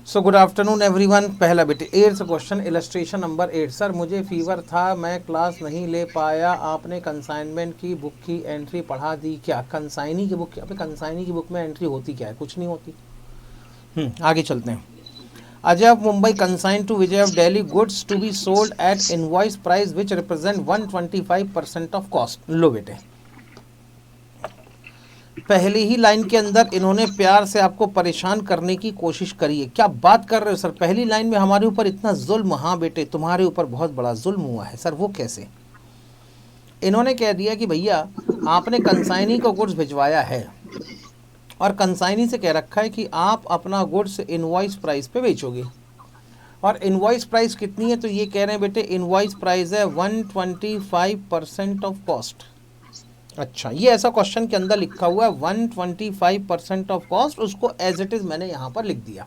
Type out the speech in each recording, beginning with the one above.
So good afternoon everyone. पहला बेटे 8th question, illustration number 8। Sir मुझे फीवर था, मैं क्लास नहीं ले पाया, आपने कंसाइनमेंट की बुक की एंट्री पढ़ा दी क्या? कंसाइनी की बुक, अभी कंसाइनी की बुक में एंट्री होती क्या है? कुछ नहीं होती। आगे चलते हैं। Ajay of Mumbai consign to Vijay of Delhi goods to be sold at invoice price which represent 125% of cost. लो बेटे, पहली ही लाइन के अंदर इन्होंने प्यार से आपको परेशान करने की कोशिश करी है। क्या बात कर रहे हो सर, पहली लाइन में हमारे ऊपर इतना जुल्म? हाँ बेटे, तुम्हारे ऊपर बहुत बड़ा जुल्म हुआ है। सर वो कैसे? इन्होंने कह दिया कि भैया आपने कंसाइनी को गुड्स भिजवाया है और कंसाइनी से कह रखा है कि आप अपना गुड्स इनवॉइस प्राइस पे बेचोगे। और इनवॉइस प्राइस कितनी है? तो ये कह रहे हैं बेटे इनवॉइस प्राइस है 125% ऑफ कॉस्ट। अच्छा, ये ऐसा क्वेश्चन के अंदर लिखा हुआ है 125% ऑफ कॉस्ट, उसको एज इट इज मैंने यहां पर लिख दिया।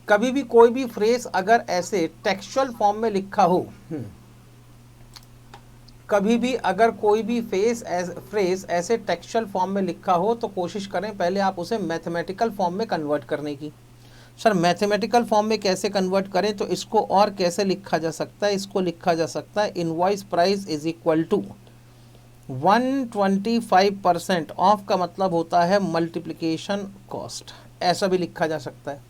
कभी भी कोई भी फ्रेज अगर ऐसे टेक्सचुअल फॉर्म में लिखा हो, कभी भी अगर कोई भी फ्रेज ऐसे टेक्सचुअल फॉर्म में लिखा हो तो कोशिश करें पहले आप उसे मैथमेटिकल फॉर्म में कन्वर्ट करने की। सर मैथमेटिकल फॉर्म में कैसे कन्वर्ट करें? तो इसको और कैसे लिखा जा सकता है? इसको लिखा जा सकता है invoice price is equal to 125%। Of का मतलब होता है मल्टीप्लिकेशन कॉस्ट, ऐसा भी लिखा जा सकता है।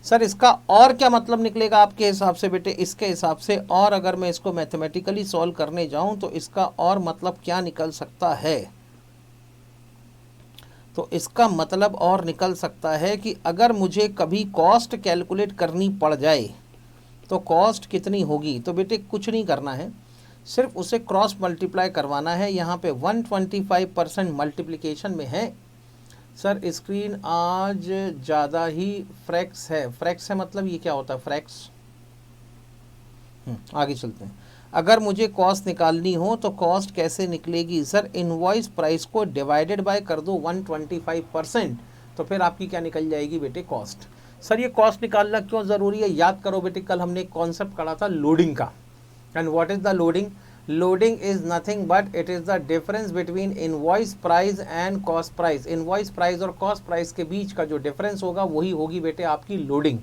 सर इसका और क्या मतलब निकलेगा आपके हिसाब से बेटे? इसके हिसाब से और अगर मैं इसको मैथमेटिकली सॉल्व करने जाऊं तो इसका और मतलब क्या निकल सकता है? तो इसका मतलब और निकल सकता है कि अगर मुझे कभी कॉस्ट कैलकुलेट करनी पड़ जाए तो कॉस्ट कितनी होगी? तो बेटे कुछ नहीं करना है, सिर्फ उसे क्रॉस मल्टीप्लाई करवाना है। यहाँ पे 125% मल्टीप्लिकेशन में है। सर स्क्रीन आज ज़्यादा ही फ्रैक्स है। फ्रैक्स है मतलब ये क्या होता है? फ्रैक्स। आगे चलते हैं। अगर मुझे कॉस्ट निकालनी हो तो कॉस्ट कैसे निकलेगी? सर इनवॉइस प्राइस को डिवाइडेड बाय कर दो 125%, तो फिर आपकी क्या निकल जाएगी बेटे? कॉस्ट। सर ये कॉस्ट निकालना क्यों ज़रूरी है? याद करो बेटे, कल हमने एक कॉन्सेप्ट पढ़ा था लोडिंग का। And what is the loading? Loading is nothing but it is the difference between invoice price and cost price. Invoice price और कॉस्ट प्राइस के बीच का जो डिफरेंस होगा वही होगी बेटे आपकी लोडिंग।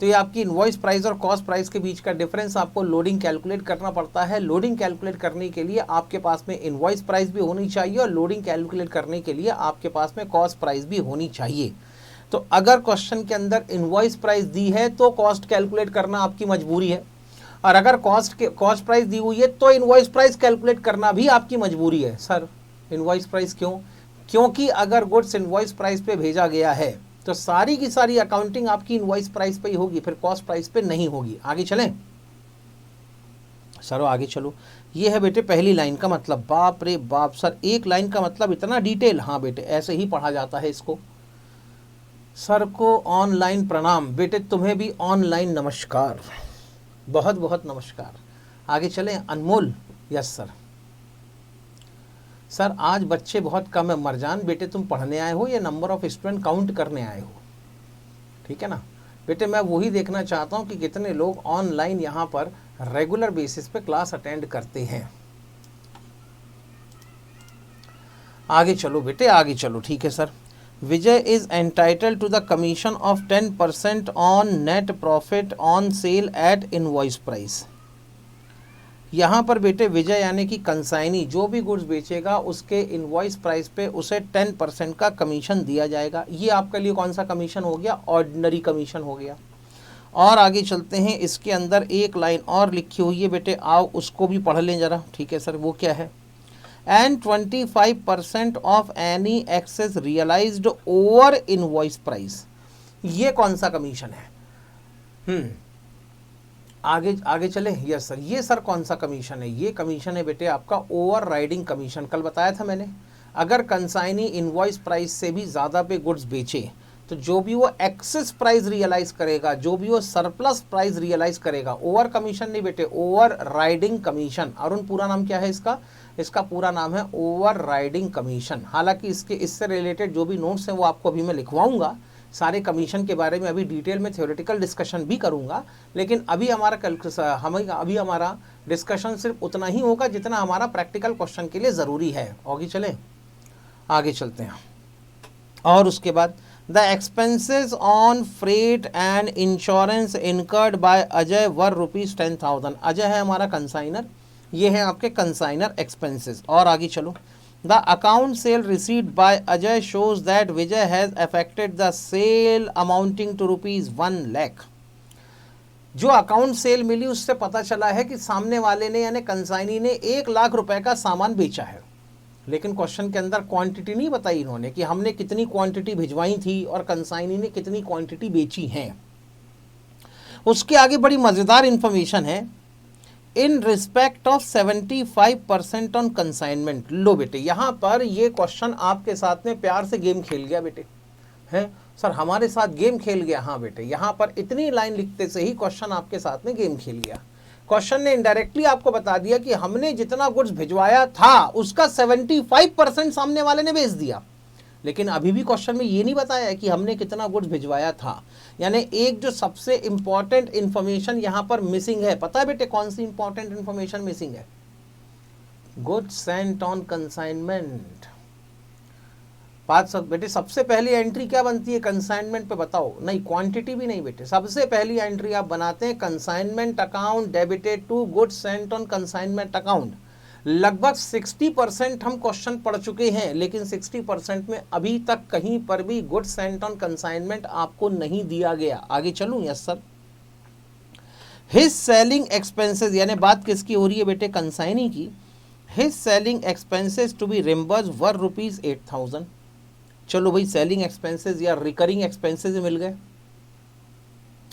तो ये आपकी इनवॉइस प्राइस और कॉस्ट प्राइस के बीच का डिफरेंस आपको लोडिंग कैलकुलेट करना पड़ता है। लोडिंग कैलकुलेट करने के लिए आपके पास में इनवॉइस प्राइस भी होनी चाहिए और लोडिंग कैलकुलेट करने के लिए आपके पास में कॉस्ट प्राइस भी होनी चाहिए। तो अगर क्वेश्चन के अंदर इनवॉइस प्राइस दी है तो कॉस्ट कैलकुलेट करना आपकी मजबूरी है, और अगर कॉस्ट प्राइस दी हुई है तो इनवॉइस प्राइस कैलकुलेट करना भी आपकी मजबूरी है। सर इनवॉइस प्राइस क्यों? क्योंकि अगर गुड्स इनवॉइस प्राइस पे भेजा गया है तो सारी की सारी अकाउंटिंग आपकी इनवॉइस प्राइस पे ही होगी, फिर कॉस्ट प्राइस पे नहीं होगी। आगे चलें सर, आगे चलो। ये है बेटे पहली लाइन का मतलब। बाप रे बाप सर, एक लाइन का मतलब इतना डिटेल? हाँ बेटे ऐसे ही पढ़ा जाता है इसको। सर को ऑनलाइन प्रणाम। बेटे तुम्हें भी ऑनलाइन नमस्कार, बहुत बहुत नमस्कार। आगे चलें अनमोल। Yes sir. सर आज बच्चे बहुत कम है मरजान। बेटे तुम पढ़ने आए हो या नंबर ऑफ स्टूडेंट काउंट करने आए हो? ठीक है ना बेटे, मैं वही देखना चाहता हूं कि कितने लोग ऑनलाइन यहाँ पर रेगुलर बेसिस पे क्लास अटेंड करते हैं। आगे चलो बेटे, आगे चलो। ठीक है sir. Vijay is entitled to the commission of 10% on net profit on sale at invoice price. यहाँ पर बेटे विजय यानी कि कंसाइनी जो भी गुड्स बेचेगा उसके इनवॉइस प्राइस पे उसे 10% का कमीशन दिया जाएगा। ये आपके लिए कौन सा कमीशन हो गया? ऑर्डिनरी कमीशन हो गया। और आगे चलते हैं, इसके अंदर एक लाइन और लिखी हुई है बेटे, आओ उसको भी पढ़ लें ज़रा। ठीक है सर, वो क्या है? And 25% of any excess realised over invoice price. ये कौन सा कमीशन है? आगे आगे चले। यस सर, ये सर कौन सा कमीशन है? ये कमीशन है बेटे आपका ओवर राइडिंग कमीशन। कल बताया था मैंने, अगर कंसाइनी इनवॉइस प्राइस से भी ज़्यादा पे गुड्स बेचे तो जो भी वो एक्सेस प्राइस रियलाइज करेगा, जो भी वो सरप्लस प्राइस रियलाइज करेगा, ओवर कमीशन नहीं बेटे, ओवर राइडिंग कमीशन। अरुण पूरा नाम क्या है इसका? इसका पूरा नाम है ओवर राइडिंग कमीशन। हालांकि इससे रिलेटेड जो भी नोट्स हैं वो आपको अभी मैं लिखवाऊंगा। सारे कमीशन के बारे में अभी डिटेल में थ्योरेटिकल डिस्कशन भी करूंगा, लेकिन अभी हमारा डिस्कशन सिर्फ उतना ही होगा जितना हमारा प्रैक्टिकल क्वेश्चन के लिए ज़रूरी है। आगे चलें, आगे चलते हैं। और उसके बाद the expenses on freight and insurance incurred by Ajay were ₹10,000। Ajay है हमारा कंसाइनर, ये है आपके कंसाइनर एक्सपेंसेस। और आगे चलो, the account sale received by Ajay shows that Vijay has affected the sale amounting to ₹1 lakh. जो अकाउंट सेल मिली उससे पता चला है कि सामने वाले ने यानी कंसाइनी ने 1 लाख रुपए का सामान बेचा है, लेकिन क्वेश्चन के अंदर क्वांटिटी नहीं बताई इन्होंने कि हमने कितनी क्वांटिटी भिजवाई थी और कंसाइनी ने कितनी क्वांटिटी बेची है। उसके आगे बड़ी मज़ेदार इंफॉर्मेशन है, in respect of 75% on consignment. लो बेटे, यहाँ पर ये क्वेश्चन आपके साथ में प्यार से गेम खेल गया बेटे, हैं सर हमारे साथ गेम खेल गया। हाँ बेटे, यहाँ पर इतनी लाइन लिखते से ही क्वेश्चन आपके साथ में गेम खेल गया। क्वेश्चन ने इनडायरेक्टली आपको बता दिया कि हमने जितना गुड्स भिजवाया था उसका 75% सामने वाले ने बेच दिया, लेकिन अभी भी क्वेश्चन में ये नहीं बताया है कि हमने कितना गुड्स भिजवाया था। यानी एक जो सबसे इंपॉर्टेंट इंफॉर्मेशन यहाँ पर मिसिंग है, पता है बेटे कौन सी इंपॉर्टेंट इंफॉर्मेशन मिसिंग है? Goods sent on consignment. बात सब बेटे, सबसे पहली एंट्री क्या बनती है कंसाइनमेंट पे बताओ? नहीं, क्वांटिटी भी नहीं बेटे, सबसे पहली एंट्री आप बनाते हैं consignment account debited to goods sent on consignment account. लगभग 60% हम क्वेश्चन पढ़ चुके हैं, लेकिन 60% में अभी तक कहीं पर भी गुड्स सेंट ऑन कंसाइनमेंट आपको नहीं दिया गया। आगे चलूं? Yes sir. His selling expenses, यानी बात किसकी हो रही है बेटे? कंसाइनी की। His selling expenses to be reimbursed were ₹8,000। चलो भाई, सेलिंग एक्सपेंसेस या रिकरिंग एक्सपेंसेस मिल गए।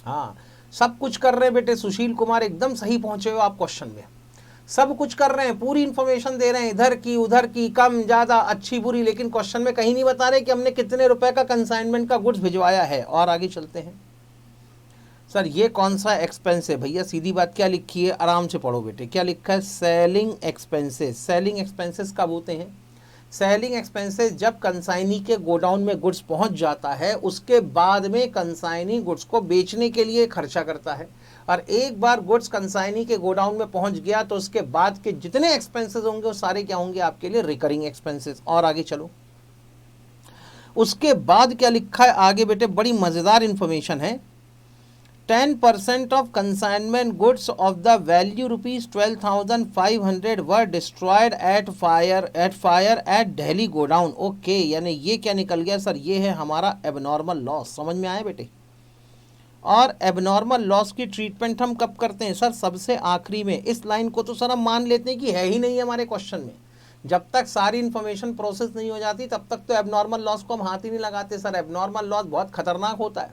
हाँ, सब कुछ कर रहे हैं बेटे, सुशील कुमार एकदम सही पहुंचे हो आप क्वेश्चन में। सब कुछ कर रहे हैं, पूरी इंफॉर्मेशन दे रहे हैं, इधर की उधर की, कम ज्यादा अच्छी बुरी, लेकिन क्वेश्चन में कहीं नहीं बता रहे कि हमने कितने रुपए का कंसाइनमेंट का गुड्स भिजवाया है। और आगे चलते हैं। सर ये कौन सा एक्सपेंस है भैया? सीधी बात क्या लिखी है, आराम से पढ़ो बेटे। क्या लिखा है? Selling expenses. सेलिंग एक्सपेंसेस कब होते हैं? सेलिंग एक्सपेंसेस जब कंसाइनी के गोडाउन में गुड्स पहुंच जाता है, उसके बाद में कंसाइनी गुड्स को बेचने के लिए खर्चा करता है। और एक बार गुड्स कंसाइनी के गोडाउन में पहुंच गया तो उसके बाद के जितने एक्सपेंसेस होंगे वो सारे क्या होंगे आपके लिए? Recurring expenses. और आगे चलो, उसके बाद क्या लिखा है आगे बेटे? बड़ी मजेदार इंफॉर्मेशन है। 10% of consignment goods of the value ₹12,500 were destroyed at fire at Delhi godown। Okay, यानी ये क्या निकल गया सर? ये है हमारा एबनॉर्मल लॉस। समझ में आया बेटे? और एबनॉर्मल लॉस की ट्रीटमेंट हम कब करते हैं सर? सबसे आखिरी में। इस लाइन को तो सर हम मान लेते हैं कि है ही नहीं हमारे क्वेश्चन में। जब तक सारी इन्फॉर्मेशन प्रोसेस नहीं हो जाती तब तक तो एबनॉर्मल लॉस को हम हाथ ही नहीं लगाते सर। एबनॉर्मल लॉस बहुत खतरनाक होता है,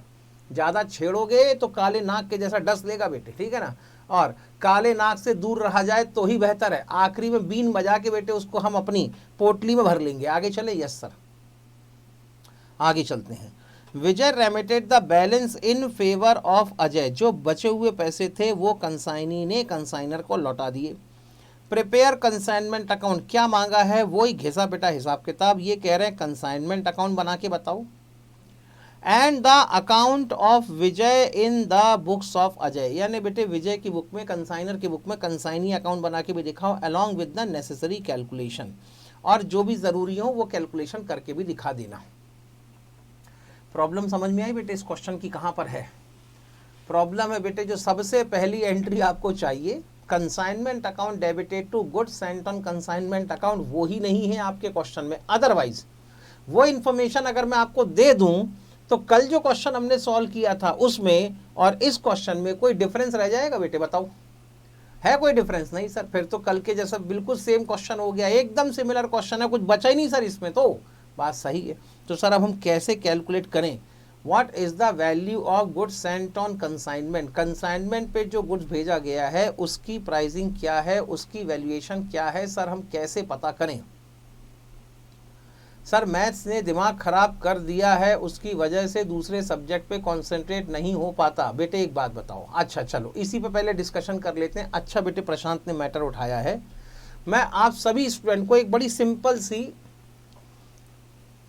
ज़्यादा छेड़ोगे तो काले नाक के जैसा डस लेगा बेटे, ठीक है ना। और काले नाक से दूर रहा जाए तो ही बेहतर है। आखिरी में बीन बजा के बेटे उसको हम अपनी पोटली में भर लेंगे। आगे चले? यस सर, आगे चलते हैं। Vijay remitted the balance in favour of Ajay. जो बचे हुए पैसे थे वो कंसाइनी ने कंसाइनर को लौटा दिए। प्रिपेयर कंसाइनमेंट अकाउंट, क्या मांगा है? वही घिसा पिटा हिसाब किताब। ये कह रहे हैं कंसाइनमेंट अकाउंट बना के बताओ। And the account of Vijay in the books of Ajay, यानी बेटे विजय की बुक में, कंसाइनर की बुक में कंसाइनी अकाउंट बना के भी दिखाओ, along with the necessary calculation. और जो भी ज़रूरी हो वो कैलकुलेशन करके भी दिखा देना। प्रॉब्लम समझ में आई बेटे? इस क्वेश्चन की कहाँ पर है प्रॉब्लम? है बेटे जो सबसे पहली एंट्री आपको चाहिए consignment account debited to goods sent on consignment account, वो ही नहीं है आपके क्वेश्चन में। अदरवाइज वो इन्फॉर्मेशन अगर मैं आपको दे दूं तो कल जो क्वेश्चन हमने सॉल्व किया था उसमें और इस क्वेश्चन में कोई डिफरेंस रह जाएगा बेटे? बताओ, है कोई डिफरेंस? नहीं सर, फिर तो कल के जैसा बिल्कुल सेम क्वेश्चन हो गया, एकदम सिमिलर क्वेश्चन है, कुछ बचा ही नहीं सर इसमें। तो बात सही है। तो सर अब हम कैसे कैलकुलेट करें? What is the value of goods sent on consignment? Consignment पे जो गुड्स भेजा गया है उसकी प्राइसिंग क्या है, उसकी वैल्यूएशन क्या है? सर हम कैसे पता करें? सर मैथ्स ने दिमाग खराब कर दिया है, उसकी वजह से दूसरे सब्जेक्ट पे कंसंट्रेट नहीं हो पाता। बेटे एक बात बताओ। अच्छा चलो इसी पे पहले डिस्कशन कर लेते हैं। अच्छा बेटे प्रशांत ने मैटर उठाया है। मैं आप सभी स्टूडेंट को एक बड़ी सिंपल सी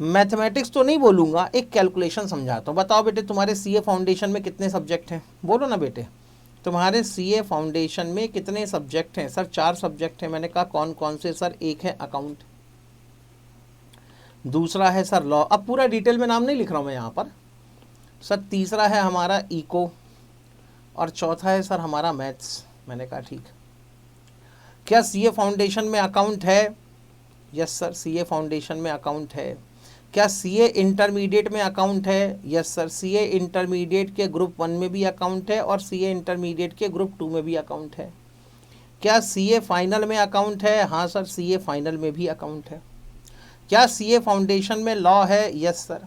मैथमेटिक्स तो नहीं बोलूँगा, एक कैलकुलेशन समझाता हूँ। बताओ बेटे तुम्हारे सीए फाउंडेशन में कितने सब्जेक्ट हैं? बोलो ना बेटे, तुम्हारे सीए फाउंडेशन में कितने सब्जेक्ट हैं? सर 4 सब्जेक्ट हैं। मैंने कहा कौन कौन से? सर एक है अकाउंट, दूसरा है सर लॉ, अब पूरा डिटेल में नाम नहीं लिख रहा हूँ मैं यहाँ पर सर। तीसरा है हमारा इको, और चौथा है सर हमारा मैथ्स। मैंने कहा ठीक। क्या सीए फाउंडेशन में अकाउंट है? यस सर, सीए फाउंडेशन में अकाउंट है। क्या सीए इंटरमीडिएट में अकाउंट है? यस सर, सीए इंटरमीडिएट के ग्रुप 1 में भी अकाउंट है और सीए इंटरमीडिएट के ग्रुप 2 में भी अकाउंट है। क्या सीए फाइनल में अकाउंट है? हाँ सर, सीए फाइनल में भी अकाउंट है। क्या सीए फाउंडेशन में लॉ है? Yes sir.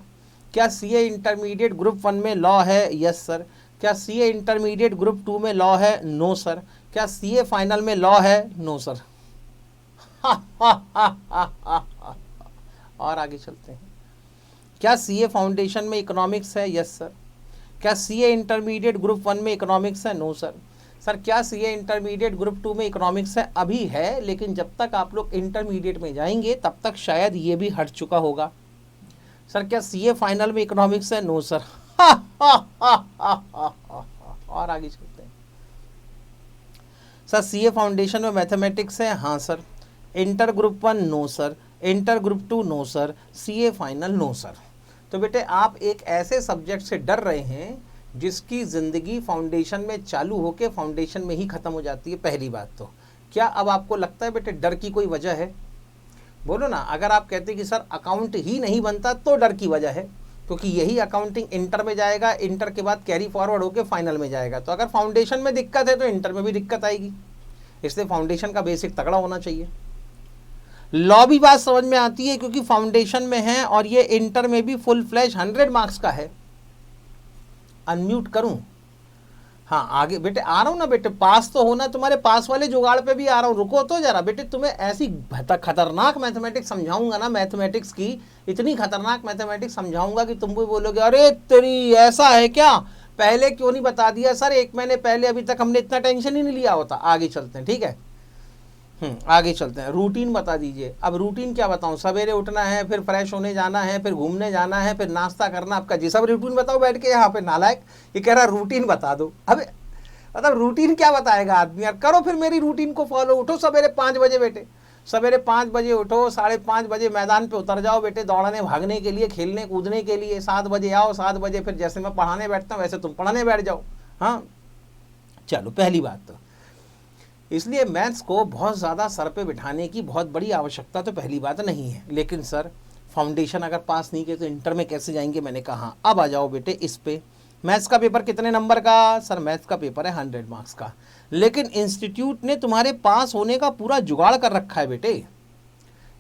क्या सीए इंटरमीडिएट ग्रुप 1 में लॉ है? Yes sir. क्या सीए इंटरमीडिएट ग्रुप 2 में लॉ है? No sir. क्या सीए फाइनल में लॉ है? No sir. और आगे चलते हैं। क्या सीए फाउंडेशन में इकोनॉमिक्स है? Yes sir. क्या सीए इंटरमीडिएट ग्रुप 1 में इकोनॉमिक्स है? No sir. सर क्या सीए इंटरमीडिएट ग्रुप 2 में इकोनॉमिक्स है? अभी है, लेकिन जब तक आप लोग इंटरमीडिएट में जाएंगे तब तक शायद ये भी हट चुका होगा। सर क्या सीए फाइनल में इकोनॉमिक्स है? No sir. और आगे चलते हैं। सर सीए फाउंडेशन में मैथमेटिक्स है? हाँ sir. Inter group 1 no sir. Inter group 2 no sir. CA final no sir. तो बेटे आप एक ऐसे सब्जेक्ट से डर रहे हैं जिसकी ज़िंदगी फाउंडेशन में चालू होके फाउंडेशन में ही ख़त्म हो जाती है। पहली बात तो क्या अब आपको लगता है बेटे डर की कोई वजह है? बोलो ना। अगर आप कहते कि सर अकाउंट ही नहीं बनता तो डर की वजह है, क्योंकि यही अकाउंटिंग इंटर में जाएगा, इंटर के बाद कैरी फॉरवर्ड होकर फाइनल में जाएगा। तो अगर फाउंडेशन में दिक्कत है तो इंटर में भी दिक्कत आएगी, इसलिए फाउंडेशन का बेसिक तगड़ा होना चाहिए। लॉ भी बात समझ में आती है क्योंकि फाउंडेशन में है और ये इंटर में भी फुल फ्लैश 100 मार्क्स का है। अनम्यूट करूं? हाँ आगे बेटे आ रहा हूँ ना बेटे, पास तो होना, तुम्हारे पास वाले जुगाड़ पे भी आ रहा हूँ। रुको तो जरा बेटे, तुम्हें ऐसी खतरनाक मैथमेटिक्स समझाऊंगा ना, मैथमेटिक्स की इतनी खतरनाक मैथमेटिक्स समझाऊंगा कि तुम भी बोलोगे अरे तेरी ऐसा है क्या, पहले क्यों नहीं बता दिया सर, 1 महीने पहले, अभी तक हमने इतना टेंशन ही नहीं लिया होता। आगे चलते हैं, ठीक है। आगे चलते हैं। रूटीन बता दीजिए। अब रूटीन क्या बताऊं? सवेरे उठना है, फिर फ्रेश होने जाना है, फिर घूमने जाना है, फिर नाश्ता करना आपका जी। सब रूटीन बताओ बैठ के यहाँ पे। नालायक ये कह रहा रूटीन बता दो। अबे मतलब रूटीन क्या बताएगा आदमी यार। करो फिर मेरी रूटीन को फॉलो। उठो सवेरे 5 बजे बेटे, सवेरे 5 बजे उठो, 5:30 बजे मैदान पे उतर जाओ बेटे, दौड़ने भागने के लिए, खेलने कूदने के लिए। 7 बजे आओ, 7 बजे फिर जैसे मैं पढ़ाने बैठता हूँ वैसे तुम पढ़ने बैठ जाओ। हाँ चलो, पहली बात तो इसलिए मैथ्स को बहुत ज़्यादा सर पे बिठाने की बहुत बड़ी आवश्यकता तो पहली बात नहीं है। लेकिन सर फाउंडेशन अगर पास नहीं किए तो इंटर में कैसे जाएंगे? मैंने कहा अब आ जाओ बेटे इस पे। मैथ्स का पेपर कितने नंबर का? सर मैथ्स का पेपर है 100 मार्क्स का, लेकिन इंस्टीट्यूट ने तुम्हारे पास होने का पूरा जुगाड़ कर रखा है बेटे।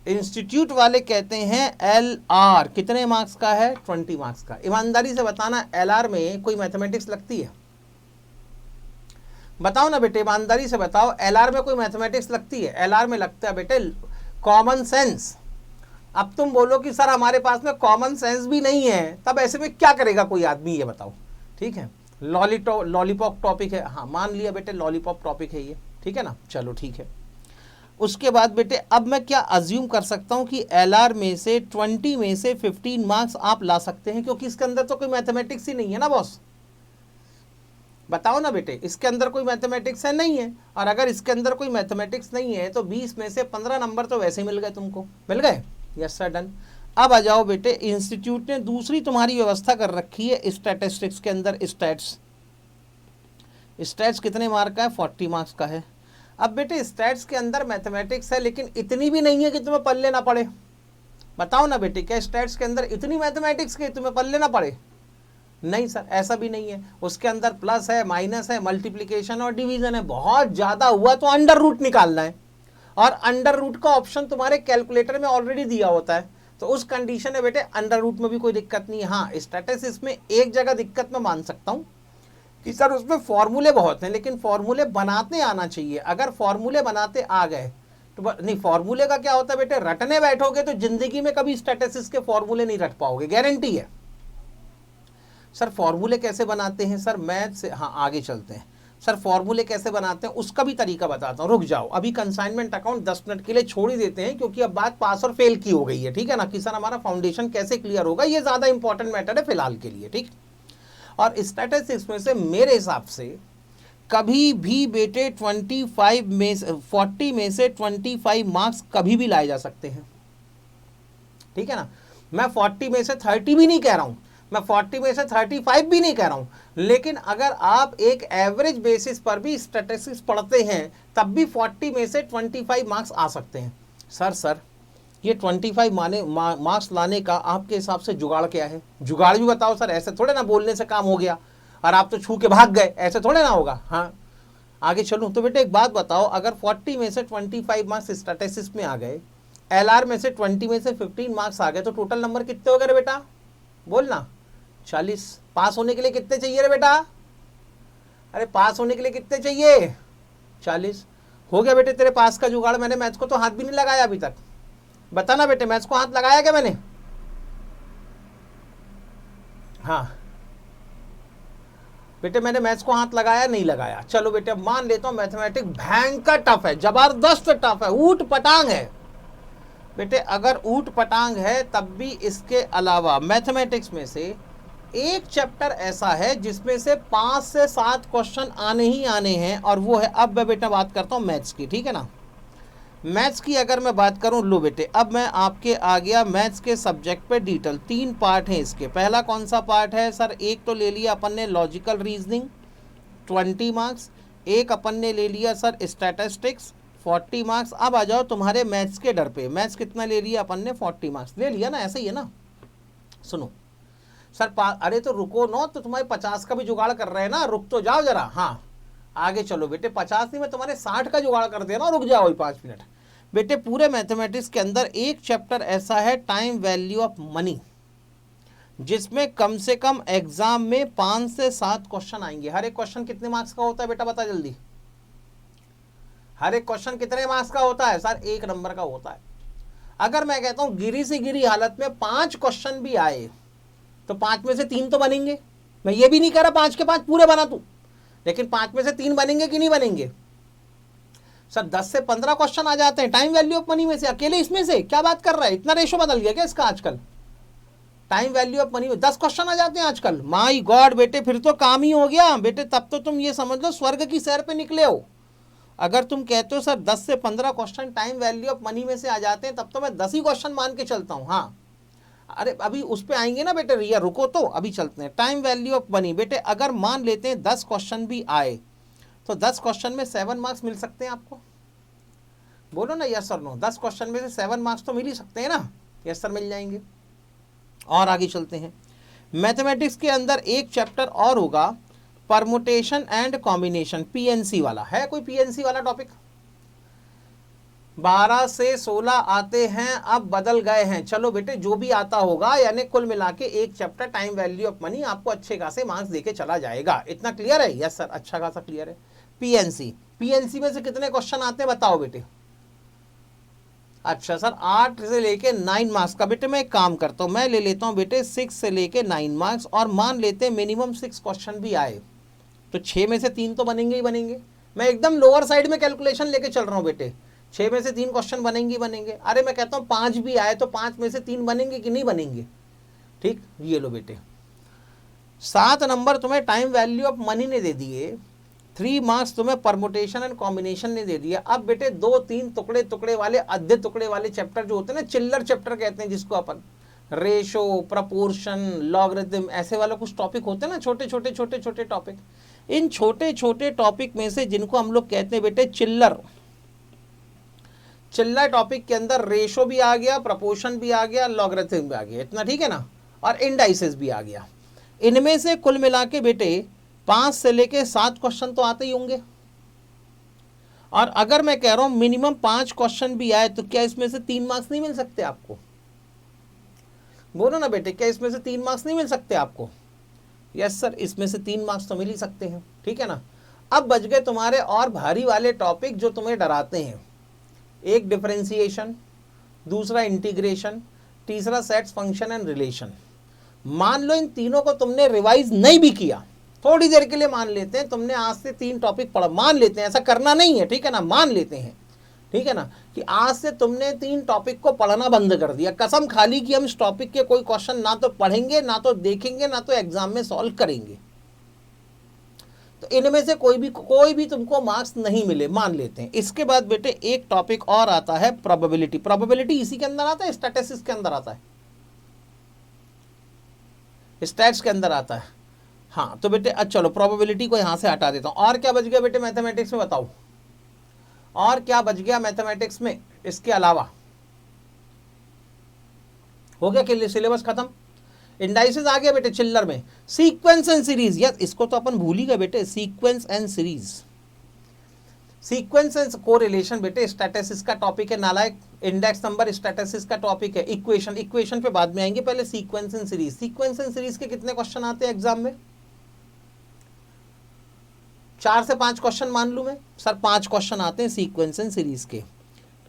इंस्टीट्यूट वाले कहते हैं LR कितने मार्क्स का है? 20 मार्क्स का। ईमानदारी से बताना, LR में कोई मैथमेटिक्स लगती है? बताओ ना बेटे, ईमानदारी से बताओ, LR में कोई मैथमेटिक्स लगती है? LR में लगता है बेटे कॉमन सेंस। अब तुम बोलो कि सर हमारे पास में कॉमन सेंस भी नहीं है, तब ऐसे में क्या करेगा कोई आदमी, ये बताओ। ठीक है, लॉलीपॉप टॉपिक है। हाँ मान लिया बेटे लॉलीपॉप टॉपिक है ये, ठीक है ना। चलो ठीक है। उसके बाद बेटे अब मैं क्या अज्यूम कर सकता हूँ कि LR में से 20 में से 15 मार्क्स आप ला सकते हैं, क्योंकि इसके अंदर तो कोई मैथमेटिक्स ही नहीं है ना बॉस। बताओ ना बेटे, इसके अंदर कोई मैथमेटिक्स है? नहीं है। और अगर इसके अंदर कोई मैथमेटिक्स नहीं है तो 20 में से 15 नंबर तो वैसे मिल गए तुमको। मिल गए? Yes sir, done. अब आ जाओ बेटे, इंस्टीट्यूट ने दूसरी तुम्हारी व्यवस्था कर रखी है स्टैटिस्टिक्स के अंदर। स्टैट्स कितने मार्क का है? 40 मार्क्स का है। अब बेटे स्टैट्स के अंदर मैथमेटिक्स है, लेकिन इतनी भी नहीं है कि तुम्हें पढ़ लेना पड़े। बताओ ना बेटे, क्या स्टैट्स के अंदर इतनी मैथमेटिक्स के तुम्हें पढ़ लेना पड़े? नहीं सर, ऐसा भी नहीं है। उसके अंदर प्लस है, माइनस है, मल्टीप्लिकेशन और डिवीजन है। बहुत ज़्यादा हुआ तो अंडर रूट निकालना है, और अंडर रूट का ऑप्शन तुम्हारे कैलकुलेटर में ऑलरेडी दिया होता है। तो उस कंडीशन में बेटे अंडर रूट में भी कोई दिक्कत नहीं है। हाँ स्टैटिस्टिक्स में एक जगह दिक्कत मैं मान सकता हूँ कि सर उसमें फॉर्मूले बहुत हैं, लेकिन फॉर्मूले बनाते आना चाहिए। अगर फॉर्मूले बनाते आ गए तो नहीं, फॉर्मूले का क्या होता है बेटे, रटने बैठोगे तो जिंदगी में कभी स्टैटिस्टिक्स के फॉर्मूले नहीं रट पाओगे, गारंटी है। सर फॉर्मूले कैसे बनाते हैं? सर मैथ से, हाँ आगे चलते हैं। सर फॉर्मूले कैसे बनाते हैं उसका भी तरीका बताता हूँ। रुक जाओ, अभी कंसाइनमेंट अकाउंट 10 मिनट के लिए छोड़ ही देते हैं, क्योंकि अब बात पास और फेल की हो गई है, ठीक है ना। कि सर हमारा फाउंडेशन कैसे क्लियर होगा, ये ज़्यादा इंपॉर्टेंट मैटर है फिलहाल के लिए, ठीक। और स्टैटिस्टिक्स में से मेरे हिसाब से कभी भी बेटे 40 में से 25 मार्क्स कभी भी लाए जा सकते हैं, ठीक है ना। मैं 40 में से 30 भी नहीं कह रहा हूं, मैं 40 में से 35 भी नहीं कह रहा हूं, लेकिन अगर आप एक एवरेज बेसिस पर भी स्टैटिस्टिक्स पढ़ते हैं तब भी 40 में से 25 मार्क्स आ सकते हैं। सर ये 25 मार्क्स लाने का आपके हिसाब से जुगाड़ क्या है? जुगाड़ भी बताओ सर, ऐसे थोड़े ना बोलने से काम हो गया और आप तो छू के भाग गए, ऐसे थोड़े ना होगा। हाँ आगे चलूँ तो बेटे एक बात बताओ, अगर 40 में से 25 मार्क्स स्टैटिस्टिक्स में आ गए, LR में से 20 में से 15 मार्क्स आ गए, तो टोटल नंबर कितने हो गए रे बेटा? बोलना 40। पास होने के लिए कितने चाहिए रे बेटा? अरे पास होने के लिए कितने चाहिए? 40। हो गया बेटे तेरे पास का जुगाड़। मैंने मैथ्स को तो हाथ भी नहीं लगाया अभी तक। बताना बेटे, मैथ्स को हाथ लगाया क्या मैंने? हाँ बेटे मैंने मैथ्स को हाथ लगाया नहीं लगाया? चलो बेटे अब मान लेता हूं मैथमेटिक्स भयंकर टफ है, जबरदस्त टफ है, ऊट पटांग है। बेटे अगर ऊट पटांग है तब भी इसके अलावा मैथमेटिक्स में से एक चैप्टर ऐसा है जिसमें से 5 से 7 क्वेश्चन आने ही आने हैं, और वो है, अब मैं बेटा बात करता हूं मैथ्स की, ठीक है ना। मैथ्स की अगर मैं बात करूं, लो बेटे अब मैं आपके आ गया मैथ्स के सब्जेक्ट पे डिटेल। 3 पार्ट हैं इसके। पहला कौन सा पार्ट है सर? एक तो ले लिया अपन ने लॉजिकल रीजनिंग 20 मार्क्स, एक अपन ने ले लिया सर स्टैटिस्टिक्स 40 मार्क्स। अब आ जाओ तुम्हारे मैथ्स के डर पे। मैथ्स कितना ले लिया अपन ने? 40 मार्क्स ले लिया ना, ऐसे ही है ना। सुनो सर अरे तो रुको नो, तो तुम्हारे 50 का भी जुगाड़ कर रहे हैं ना, रुक तो जाओ जरा। हाँ आगे चलो बेटे, 50 नहीं मैं तुम्हारे 60 का जुगाड़ कर दे रहा हूँ, रुक जाओ 5 मिनट। बेटे पूरे मैथमेटिक्स के अंदर एक चैप्टर ऐसा है टाइम वैल्यू ऑफ मनी, जिसमें कम से कम एग्जाम में 5 से 7 क्वेश्चन आएंगे। हर एक क्वेश्चन कितने मार्क्स का होता है बेटा बता जल्दी? हर एक क्वेश्चन कितने मार्क्स का होता है सर? 1 नंबर का होता है। अगर मैं कहता हूं गिरी से गिरी हालत में 5 क्वेश्चन भी आए तो 5 में से 3 तो बनेंगे। मैं ये भी नहीं कह रहा 5 के 5 पूरे बना तू, लेकिन 5 में से 3 बनेंगे कि नहीं बनेंगे? सर 10 से 15 क्वेश्चन आ जाते हैं टाइम वैल्यू ऑफ मनी में से, अकेले इसमें से। क्या बात कर रहा है? इतना रेशो बदल गया क्या इसका आजकल? टाइम वैल्यू ऑफ मनी में 10 क्वेश्चन आ जाते हैं आजकल। माय गॉड बेटे फिर तो काम ही हो गया बेटे, तब तो तुम ये समझ लो स्वर्ग की सैर पे निकले हो। अगर तुम कहते हो सर 10 से 15 question time value of money में से आ जाते हैं, तब तो मैं 10 ही क्वेश्चन मान के चलता हूँ। हाँ अरे अभी उस पे आएंगे ना बेटे, रिया रुको तो अभी चलते हैं। टाइम वैल्यू ऑफ मनी बेटे अगर मान लेते हैं 10 क्वेश्चन भी आए तो 10 क्वेश्चन में 7 मार्क्स मिल सकते हैं आपको? बोलो ना यस और नो। 10 क्वेश्चन में से 7 मार्क्स तो मिल ही सकते हैं ना? यस सर मिल जाएंगे। और आगे चलते हैं। मैथमेटिक्स के अंदर एक चैप्टर और होगा परमुटेशन एंड कॉम्बिनेशन, पीएनसी वाला। है कोई पीएनसी वाला टॉपिक? 12 से 16 आते हैं, अब बदल गए हैं। चलो बेटे जो भी आता होगा, यानी कुल मिला के एक chapter time value of money आपको अच्छे खासे मार्क्स देके चला जाएगा। इतना क्लियर है? यस सर अच्छा खासा क्लियर है। पीएनसी, पीएनसी में से कितने क्वेश्चन आते हैं बताओ बेटे? अच्छा सर 8 से लेके 9 मार्क्स का। बेटे मैं एक काम करता हूँ, मैं ले लेता हूँ बेटे 6 से लेके 9 मार्क्स, और मान लेते हैं मिनिमम 6 क्वेश्चन भी आए तो 6 में से 3 तो बनेंगे ही बनेंगे। मैं एकदम लोअर साइड में कैलकुलेशन लेके चल रहा हूँ बेटे, 6 में से 3 क्वेश्चन बनेंगे ही बनेंगे। अरे मैं कहता हूँ 5 भी आए तो 5 में से 3 बनेंगे कि नहीं बनेंगे? ठीक, ये लो बेटे 7 नंबर तुम्हें टाइम वैल्यू ऑफ मनी ने दे दिए, 3 मार्क्स तुम्हें परमुटेशन एंड कॉम्बिनेशन ने दे दिया। अब बेटे 2-3 टुकड़े टुकड़े वाले, आधे टुकड़े वाले चैप्टर जो होते हैं ना, चिल्लर चैप्टर कहते हैं जिसको अपन, रेशो, प्रपोर्शन, लॉगरिथम, ऐसे वाले कुछ टॉपिक होते हैं ना, छोटे छोटे टॉपिक। इन छोटे छोटे टॉपिक में से जिनको हम लोग कहते हैं बेटे चिल्लर टॉपिक के अंदर रेशो भी आ गया, प्रपोर्शन भी आ गया, लॉगरिथम भी आ गया, इतना ठीक है ना, और इंडाइसेस भी आ गया। इनमें से कुल मिला के बेटे 5 से लेके 7 क्वेश्चन तो आते ही होंगे। और अगर मैं कह रहा हूं मिनिमम 5 क्वेश्चन भी आए तो क्या इसमें से 3 मार्क्स नहीं मिल सकते आपको? बोलो ना बेटे, क्या इसमें से 3 मार्क्स नहीं मिल सकते आपको? यस सर इसमें से 3 मार्क्स तो मिल ही सकते हैं, ठीक है ना। अब बच गए तुम्हारे और भारी वाले टॉपिक जो तुम्हें डराते हैं। एक डिफरेंशिएशन, दूसरा इंटीग्रेशन, तीसरा सेट्स, फंक्शन एंड रिलेशन। मान लो इन तीनों को तुमने रिवाइज नहीं भी किया, थोड़ी देर के लिए मान लेते हैं तुमने आज से 3 टॉपिक पढ़ा, मान लेते हैं, ऐसा करना नहीं है ठीक है ना, मान लेते हैं ठीक है ना, कि आज से तुमने 3 टॉपिक को पढ़ना बंद कर दिया, कसम खा ली कि हम इस टॉपिक के कोई क्वेश्चन ना तो पढ़ेंगे, ना तो देखेंगे, ना तो एग्जाम में सॉल्व करेंगे, तो इनमें से कोई भी तुमको मार्क्स नहीं मिले, मान लेते हैं। इसके बाद बेटे एक टॉपिक और आता है प्रोबेबिलिटी। प्रोबेबिलिटी इसी के अंदर आता है, स्टैटिस्टिक्स के अंदर आता है? स्टैट्स के अंदर आता है। हाँ तो बेटे अच्छा चलो प्रोबेबिलिटी को यहाँ से हटा देता हूँ। और क्या बच गया बेटे मैथमेटिक्स में बताओ, और क्या बच गया मैथमेटिक्स में इसके अलावा? हो गया कि सिलेबस खत्म? इंडाइसेस आ गया बेटे चिल्लर में। सीक्वेंस एंड सीरीज, यार इसको तो अपन भूल ही गए बेटे, sequence and series. Sequence and correlation बेटे स्टैटिस्टिक्स का टॉपिक है नालायक। इंडेक्स नंबर स्टैटिस्टिक्स का टॉपिक है। इक्वेशन, इक्वेशन पे बाद में आएंगे, पहले sequence and series. Sequence and series के कितने क्वेश्चन आते हैं एग्जाम में? 4 से 5 क्वेश्चन मान लूं मैं सर, 5 क्वेश्चन आते हैं सीक्वेंस एंड सीरीज के।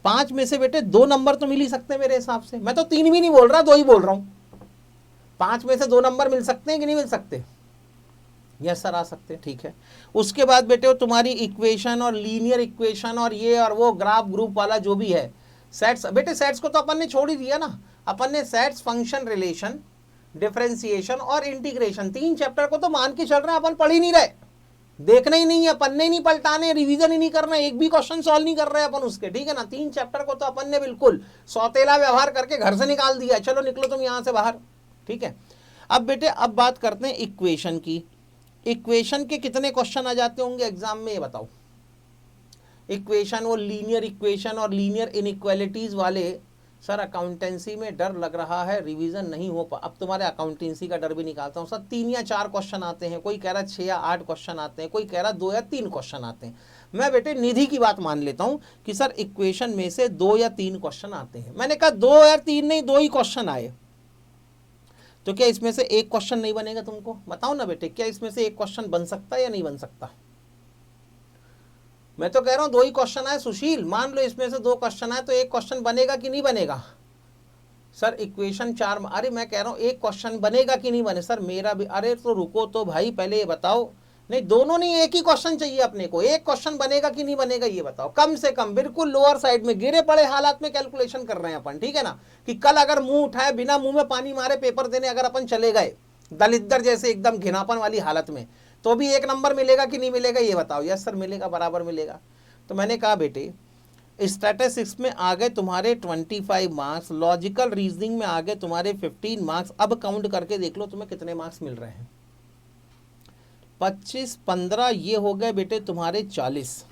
5 में से बेटे 2 नंबर तो मिल ही सकते हैं मेरे हिसाब से। मैं तो 3 भी नहीं बोल रहा, 2 ही बोल रहा हूं। 5 में से 2 नंबर मिल सकते हैं कि नहीं मिल सकते? यस सर आ सकते हैं, ठीक है। उसके बाद बेटे वो तुम्हारी इक्वेशन और लीनियर इक्वेशन और ये और वो ग्राफ ग्रुप वाला जो भी है, सेट्स बेटे, सेट्स को तो अपन ने छोड़ ही दिया ना। अपन ने सेट्स, फंक्शन, रिलेशन, डिफरेंशिएशन और इंटीग्रेशन, 3 चैप्टर को तो मान के चल रहे हैं अपन, पढ़ ही नहीं रहे, देखना ही नहीं है, पन्ने नहीं पलटाने, रिवीजन ही नहीं करना, एक भी क्वेश्चन सॉल्व नहीं कर रहे अपन उसके, ठीक है ना। 3 चैप्टर को तो अपन ने बिल्कुल सौतेला व्यवहार करके घर से निकाल दिया, चलो निकलो तुम यहां से बाहर, ठीक है। अब बेटे अब बात करते हैं इक्वेशन की। इक्वेशन के कितने क्वेश्चन आ जाते होंगे एग्जाम में, ये बताओ। इक्वेशन, वो लीनियर इक्वेशन और लीनियर इनइक्वालिटीज वाले, सर अकाउंटेंसी में डर लग रहा है रिवीजन नहीं हो पा। अब तुम्हारे अकाउंटेंसी का डर भी निकालता हूँ सर, 3 या 4 क्वेश्चन आते हैं, कोई कह रहा 6 या 8 क्वेश्चन आते हैं, कोई कह रहा 2 या 3 क्वेश्चन आते हैं। मैं बेटे निधि की बात मान लेता हूँ कि सर इक्वेशन में से 2 या 3 क्वेश्चन आते हैं। मैंने कहा 2 या 3 नहीं, 2 ही क्वेश्चन आए, तो क्या इसमें से एक क्वेश्चन नहीं बनेगा? तुमको बताओ ना बेटे, क्या इसमें से एक क्वेश्चन बन सकता है या नहीं बन सकता? मैं तो कह रहा हूं 2 ही क्वेश्चन आए सुशील, मान लो इसमें से 2 क्वेश्चन आए, तो एक क्वेश्चन बनेगा कि नहीं बनेगा? सर इक्वेशन 4, अरे मैं कह रहा हूं एक क्वेश्चन बनेगा कि नहीं बने? सर मेरा भी, अरे तो रुको तो भाई, पहले ये बताओ। नहीं दोनों नहीं, एक ही क्वेश्चन चाहिए अपने को। एक क्वेश्चन बनेगा कि नहीं बनेगा ये बताओ, कम से कम बिल्कुल लोअर साइड में, गिरे पड़े हालात में कैलकुलेशन कर रहे हैं अपन, ठीक है ना। कि कल अगर मुंह उठाए बिना मुंह में पानी मारे पेपर देने अगर अपन चले गए दलिद्दर जैसे एकदम घिनापन वाली हालत में, तो भी 1 नंबर मिलेगा कि नहीं मिलेगा ये बताओ? यस सर मिलेगा, बराबर मिलेगा। तो मैंने कहा बेटे स्टैटिस्टिक्स में आ गए तुम्हारे 25 मार्क्स, लॉजिकल रीजनिंग में आ गए तुम्हारे 15 मार्क्स। अब काउंट करके देख लो तुम्हें कितने मार्क्स मिल रहे हैं। 25, 15, ये हो गए बेटे तुम्हारे 40,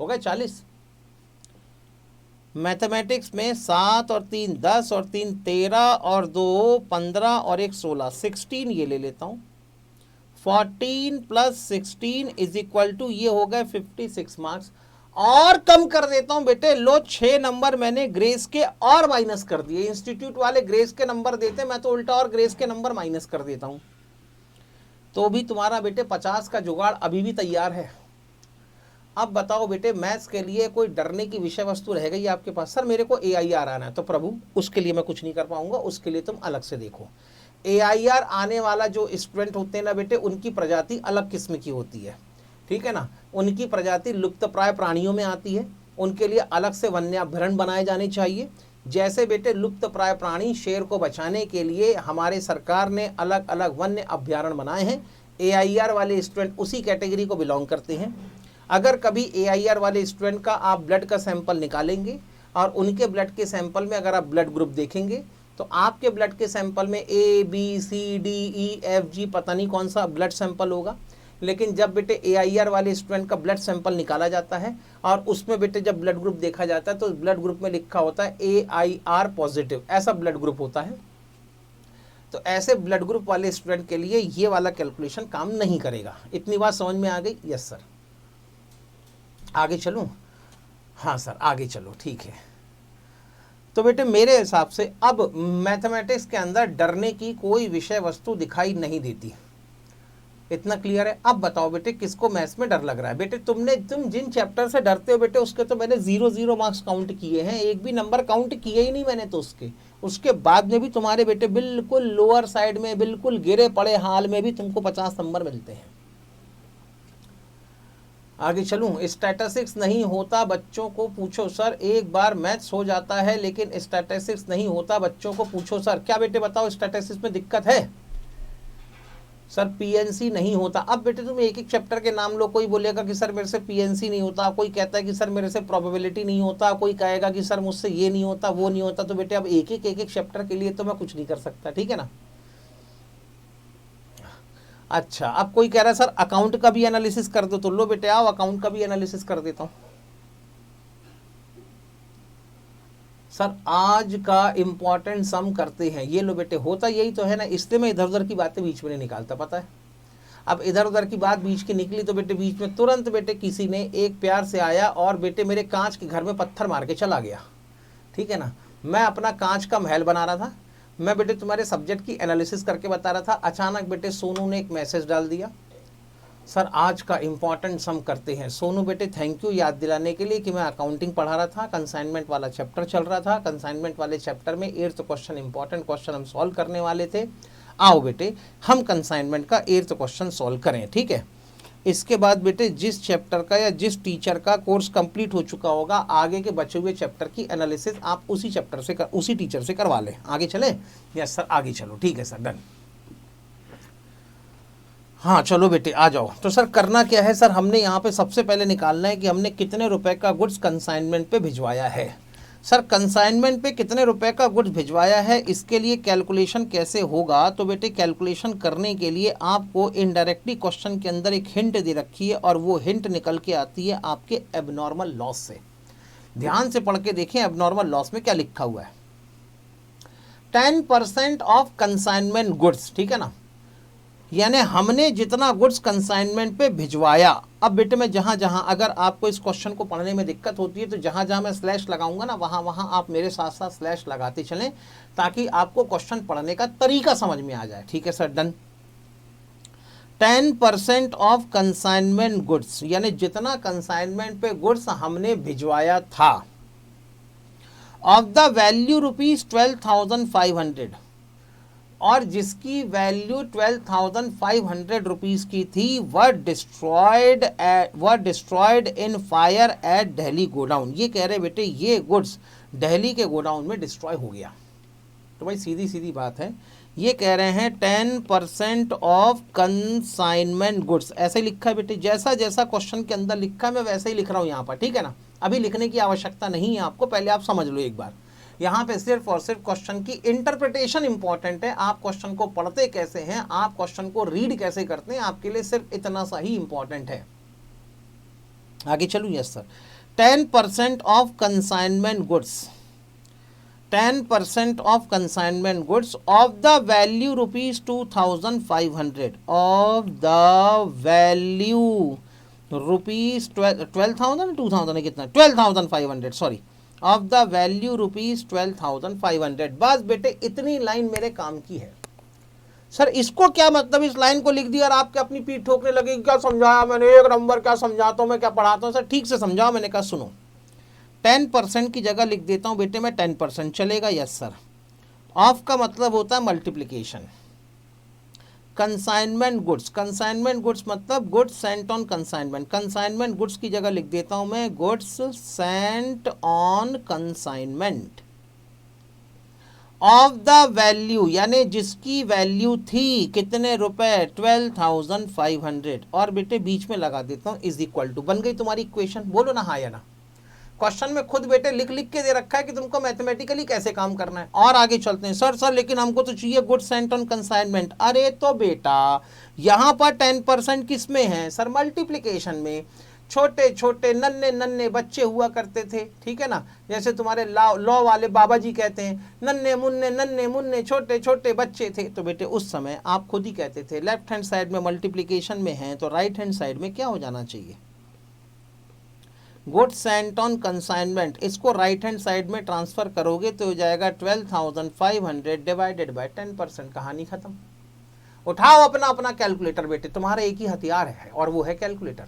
हो गए 40। मैथमेटिक्स में 7 और 3 10 और 3 13 और 2 15 और 1 16, 16 ये ले लेता हूँ। 14 + 16 = ये हो गए 56 मार्क्स। और कम कर देता हूं बेटे, लो 6 नंबर मैंने ग्रेस के और माइनस कर दिए। इंस्टीट्यूट वाले ग्रेस के नंबर देते, मैं तो उल्टा और ग्रेस के नंबर माइनस कर देता हूं। तो भी तुम्हारा बेटे 50 का जुगाड़ अभी भी तैयार है। अब बताओ बेटे मैथ्स के लिए कोई डरने की विषय वस्तु रह गई आपके पास? सर मेरे को AIR आना है, तो प्रभु उसके लिए मैं कुछ नहीं कर पाऊंगा, उसके लिए तुम अलग से देखो। AIR आने वाला जो स्टूडेंट होते हैं ना बेटे, उनकी प्रजाति अलग किस्म की होती है, ठीक है ना। उनकी प्रजाति लुप्तप्राय प्राणियों में आती है, उनके लिए अलग से वन्याभरण बनाए जाने चाहिए। जैसे बेटे लुप्तप्राय प्राणी शेर को बचाने के लिए हमारे सरकार ने अलग अलग वन्य अभ्यारण्य बनाए हैं। AIR वाले स्टूडेंट उसी कैटेगरी को बिलोंग करते हैं। अगर कभी AIR वाले स्टूडेंट का आप ब्लड का सैंपल निकालेंगे और उनके ब्लड के सैंपल में अगर आप ब्लड ग्रुप देखेंगे, तो आपके ब्लड के सैंपल में A B C D E F G पता नहीं कौन सा ब्लड सैंपल होगा। लेकिन जब बेटे AIR वाले स्टूडेंट का ब्लड सैंपल निकाला जाता है और उसमें बेटे जब ब्लड ग्रुप देखा जाता है, तो ब्लड ग्रुप में लिखा होता है AIR पॉजिटिव, ऐसा ब्लड ग्रुप होता है। तो ऐसे ब्लड ग्रुप वाले स्टूडेंट के लिए ये वाला कैलकुलेशन काम नहीं करेगा। इतनी बात समझ में आ गई? Yes sir. आगे चलूं? हाँ सर आगे चलो, ठीक है। तो बेटे मेरे हिसाब से अब मैथमेटिक्स के अंदर डरने की कोई विषय वस्तु दिखाई नहीं देती, इतना क्लियर है। अब बताओ बेटे किसको मैथ्स में डर लग रहा है? बेटे तुम जिन चैप्टर से डरते हो बेटे, उसके तो मैंने 0 मार्क्स काउंट किए हैं, एक भी नंबर काउंट किए ही नहीं मैंने तो उसके बाद में भी तुम्हारे बेटे बिल्कुल लोअर साइड में, बिल्कुल गिरे पड़े हाल में भी तुमको 50 नंबर मिलते हैं। आगे चलूं? स्टैटिस्टिक्स नहीं होता बच्चों को पूछो सर, एक बार मैथ्स हो जाता है लेकिन स्टैटिस्टिक्स नहीं होता बच्चों को पूछो सर। क्या बेटे बताओ स्टैटिस्टिक्स में दिक्कत है? सर PNC नहीं होता। अब बेटे तुम एक एक चैप्टर के नाम लो, कोई बोलेगा कि सर मेरे से PNC नहीं होता, कोई कहता है कि सर मेरे से प्रोबेबिलिटी नहीं होता, कोई कहेगा कि सर मुझसे ये नहीं होता वो नहीं होता। तो बेटे अब एक एक चैप्टर के लिए तो मैं कुछ नहीं कर सकता, ठीक है ना। अच्छा, अब कोई कह रहा है सर अकाउंट का भी एनालिसिस कर दो, तो लो बेटे आओ अकाउंट का भी एनालिसिस कर देता हूं। सर आज का इंपॉर्टेंट सम करते हैं, ये लो बेटे, होता यही तो है ना, इसलिए मैं इधर उधर की बातें बीच में नहीं निकालता, पता है। अब इधर उधर की बात बीच की निकली तो बेटे बीच में तुरंत बेटे किसी ने एक प्यार से आया और बेटे मेरे कांच के घर में पत्थर मार के चला गया, ठीक है ना। मैं अपना कांच का महल बना रहा था, मैं बेटे तुम्हारे सब्जेक्ट की एनालिसिस करके बता रहा था, अचानक बेटे सोनू ने एक मैसेज डाल दिया, सर आज का इंपॉर्टेंट सम करते हैं। सोनू बेटे थैंक यू याद दिलाने के लिए कि मैं अकाउंटिंग पढ़ा रहा था, कंसाइनमेंट वाला चैप्टर चल रहा था, कंसाइनमेंट वाले चैप्टर में 8th क्वेश्चन इंपॉर्टेंट क्वेश्चन हम सॉल्व करने वाले थे। आओ बेटे हम कंसाइनमेंट का 8th क्वेश्चन सॉल्व करें, ठीक है। इसके बाद बेटे जिस चैप्टर का या जिस टीचर का कोर्स कंप्लीट हो चुका होगा, आगे के बचे हुए चैप्टर की एनालिसिस आप उसी चैप्टर से उसी टीचर से करवा लें। आगे चले? यस सर आगे चलो, ठीक है सर, डन। हाँ चलो बेटे आ जाओ। तो सर करना क्या है सर, हमने यहाँ पे सबसे पहले निकालना है कि हमने कितने रुपए का गुड्स कंसाइनमेंट पे भिजवाया है। सर कंसाइनमेंट पे कितने रुपए का गुड्स भिजवाया है, इसके लिए कैलकुलेशन कैसे होगा। तो बेटे कैलकुलेशन करने के लिए आपको इनडायरेक्टली क्वेश्चन के अंदर एक हिंट दे रखी है और वो हिंट निकल के आती है आपके एबनॉर्मल लॉस से। ध्यान से पढ़ के देखें एबनॉर्मल लॉस में क्या लिखा हुआ है। 10% ऑफ कंसाइनमेंट गुड्स, ठीक है ना, यानी हमने जितना गुड्स कंसाइनमेंट पे भिजवाया। अब बेटे मैं जहां जहां अगर आपको इस क्वेश्चन को पढ़ने में दिक्कत होती है तो जहां जहां मैं स्लैश लगाऊंगा ना, वहां वहां आप मेरे साथ साथ स्लैश लगाते चलें ताकि आपको क्वेश्चन पढ़ने का तरीका समझ में आ जाए, ठीक है sir, done. 10% of consignment goods, यानी जितना कंसाइनमेंट पे गुड्स हमने भिजवाया था, ऑफ द वैल्यू ₹12,500, और जिसकी वैल्यू 12,500 रुपीज की थी, वह destroyed in fire eight Delhi godown. ये कह रहे बेटे ये गुड्स दिल्ली के गोडाउन में डिस्ट्रॉय हो गया। तो भाई सीधी सीधी बात है, ये कह रहे हैं 10% ऑफ कंसाइनमेंट गुड्स, ऐसे लिखा है बेटे, जैसा जैसा क्वेश्चन के अंदर लिखा है मैं वैसे ही लिख रहा हूं यहाँ पर, ठीक है ना। अभी लिखने की आवश्यकता नहीं है आपको, पहले आप समझ लो एक बार। यहाँ पे सिर्फ और सिर्फ क्वेश्चन की इंटरप्रिटेशन इंपॉर्टेंट है, आप क्वेश्चन को पढ़ते कैसे हैं, आप क्वेश्चन को रीड कैसे करते हैं, आपके लिए सिर्फ इतना सा ही इंपॉर्टेंट है। आगे चलूँ? Yes sir. 10% of consignment goods, 10% of consignment goods of the value ₹2,500, of the value ₹12,000 2,000 है कितना, 12,500 सॉरी, ऑफ द वैल्यू ₹12,500। बस बेटे इतनी लाइन मेरे काम की है। सर इसको क्या मतलब, इस लाइन को लिख दिया और आपके अपनी पीठ ठोकने लगे, क्या समझाया मैंने, एक नंबर क्या समझाता हूँ मैं, क्या पढ़ाता हूँ। सर ठीक से समझाओ। मैंने कहा सुनो, 10% की जगह लिख देता हूँ बेटे मैं 10%, चलेगा? Yes sir. ऑफ का मतलब होता है multiplication. Consignment goods, consignment goods मतलब goods sent on consignment, consignment goods की जगह लिख देता हूं मैं goods sent on consignment, of the value, यानी जिसकी वैल्यू थी कितने रुपए, 12,500, और बेटे बीच में लगा देता हूं इज इक्वल टू। बन गई तुम्हारी इक्वेशन? बोलो ना हाँ या ना। क्वेश्चन में खुद बेटे लिख लिख के दे रखा है कि तुमको मैथमेटिकली कैसे काम करना है। और आगे चलते हैं। सर लेकिन हमको तो चाहिए गुड सेंट ऑन कंसाइनमेंट। अरे तो बेटा यहाँ पर 10% किस में है सर, मल्टीप्लिकेशन में। छोटे छोटे नन्हे नन्हे बच्चे हुआ करते थे, ठीक है ना, जैसे तुम्हारे लॉ वाले बाबा जी कहते हैं, नन्हे मुन्ने छोटे छोटे बच्चे थे। तो बेटे उस समय आप खुद ही कहते थे लेफ्ट हैंड साइड में मल्टीप्लिकेशन में है तो राइट हैंड साइड में क्या हो जाना चाहिए, गुड सेंट ऑन कंसाइनमेंट। इसको राइट हैंड साइड में ट्रांसफर करोगे तो हो जाएगा 12,500 डिवाइडेड बाय 10%। कहानी खत्म। उठाओ अपना अपना कैलकुलेटर बेटे, तुम्हारा एक ही हथियार है और वो है कैलकुलेटर।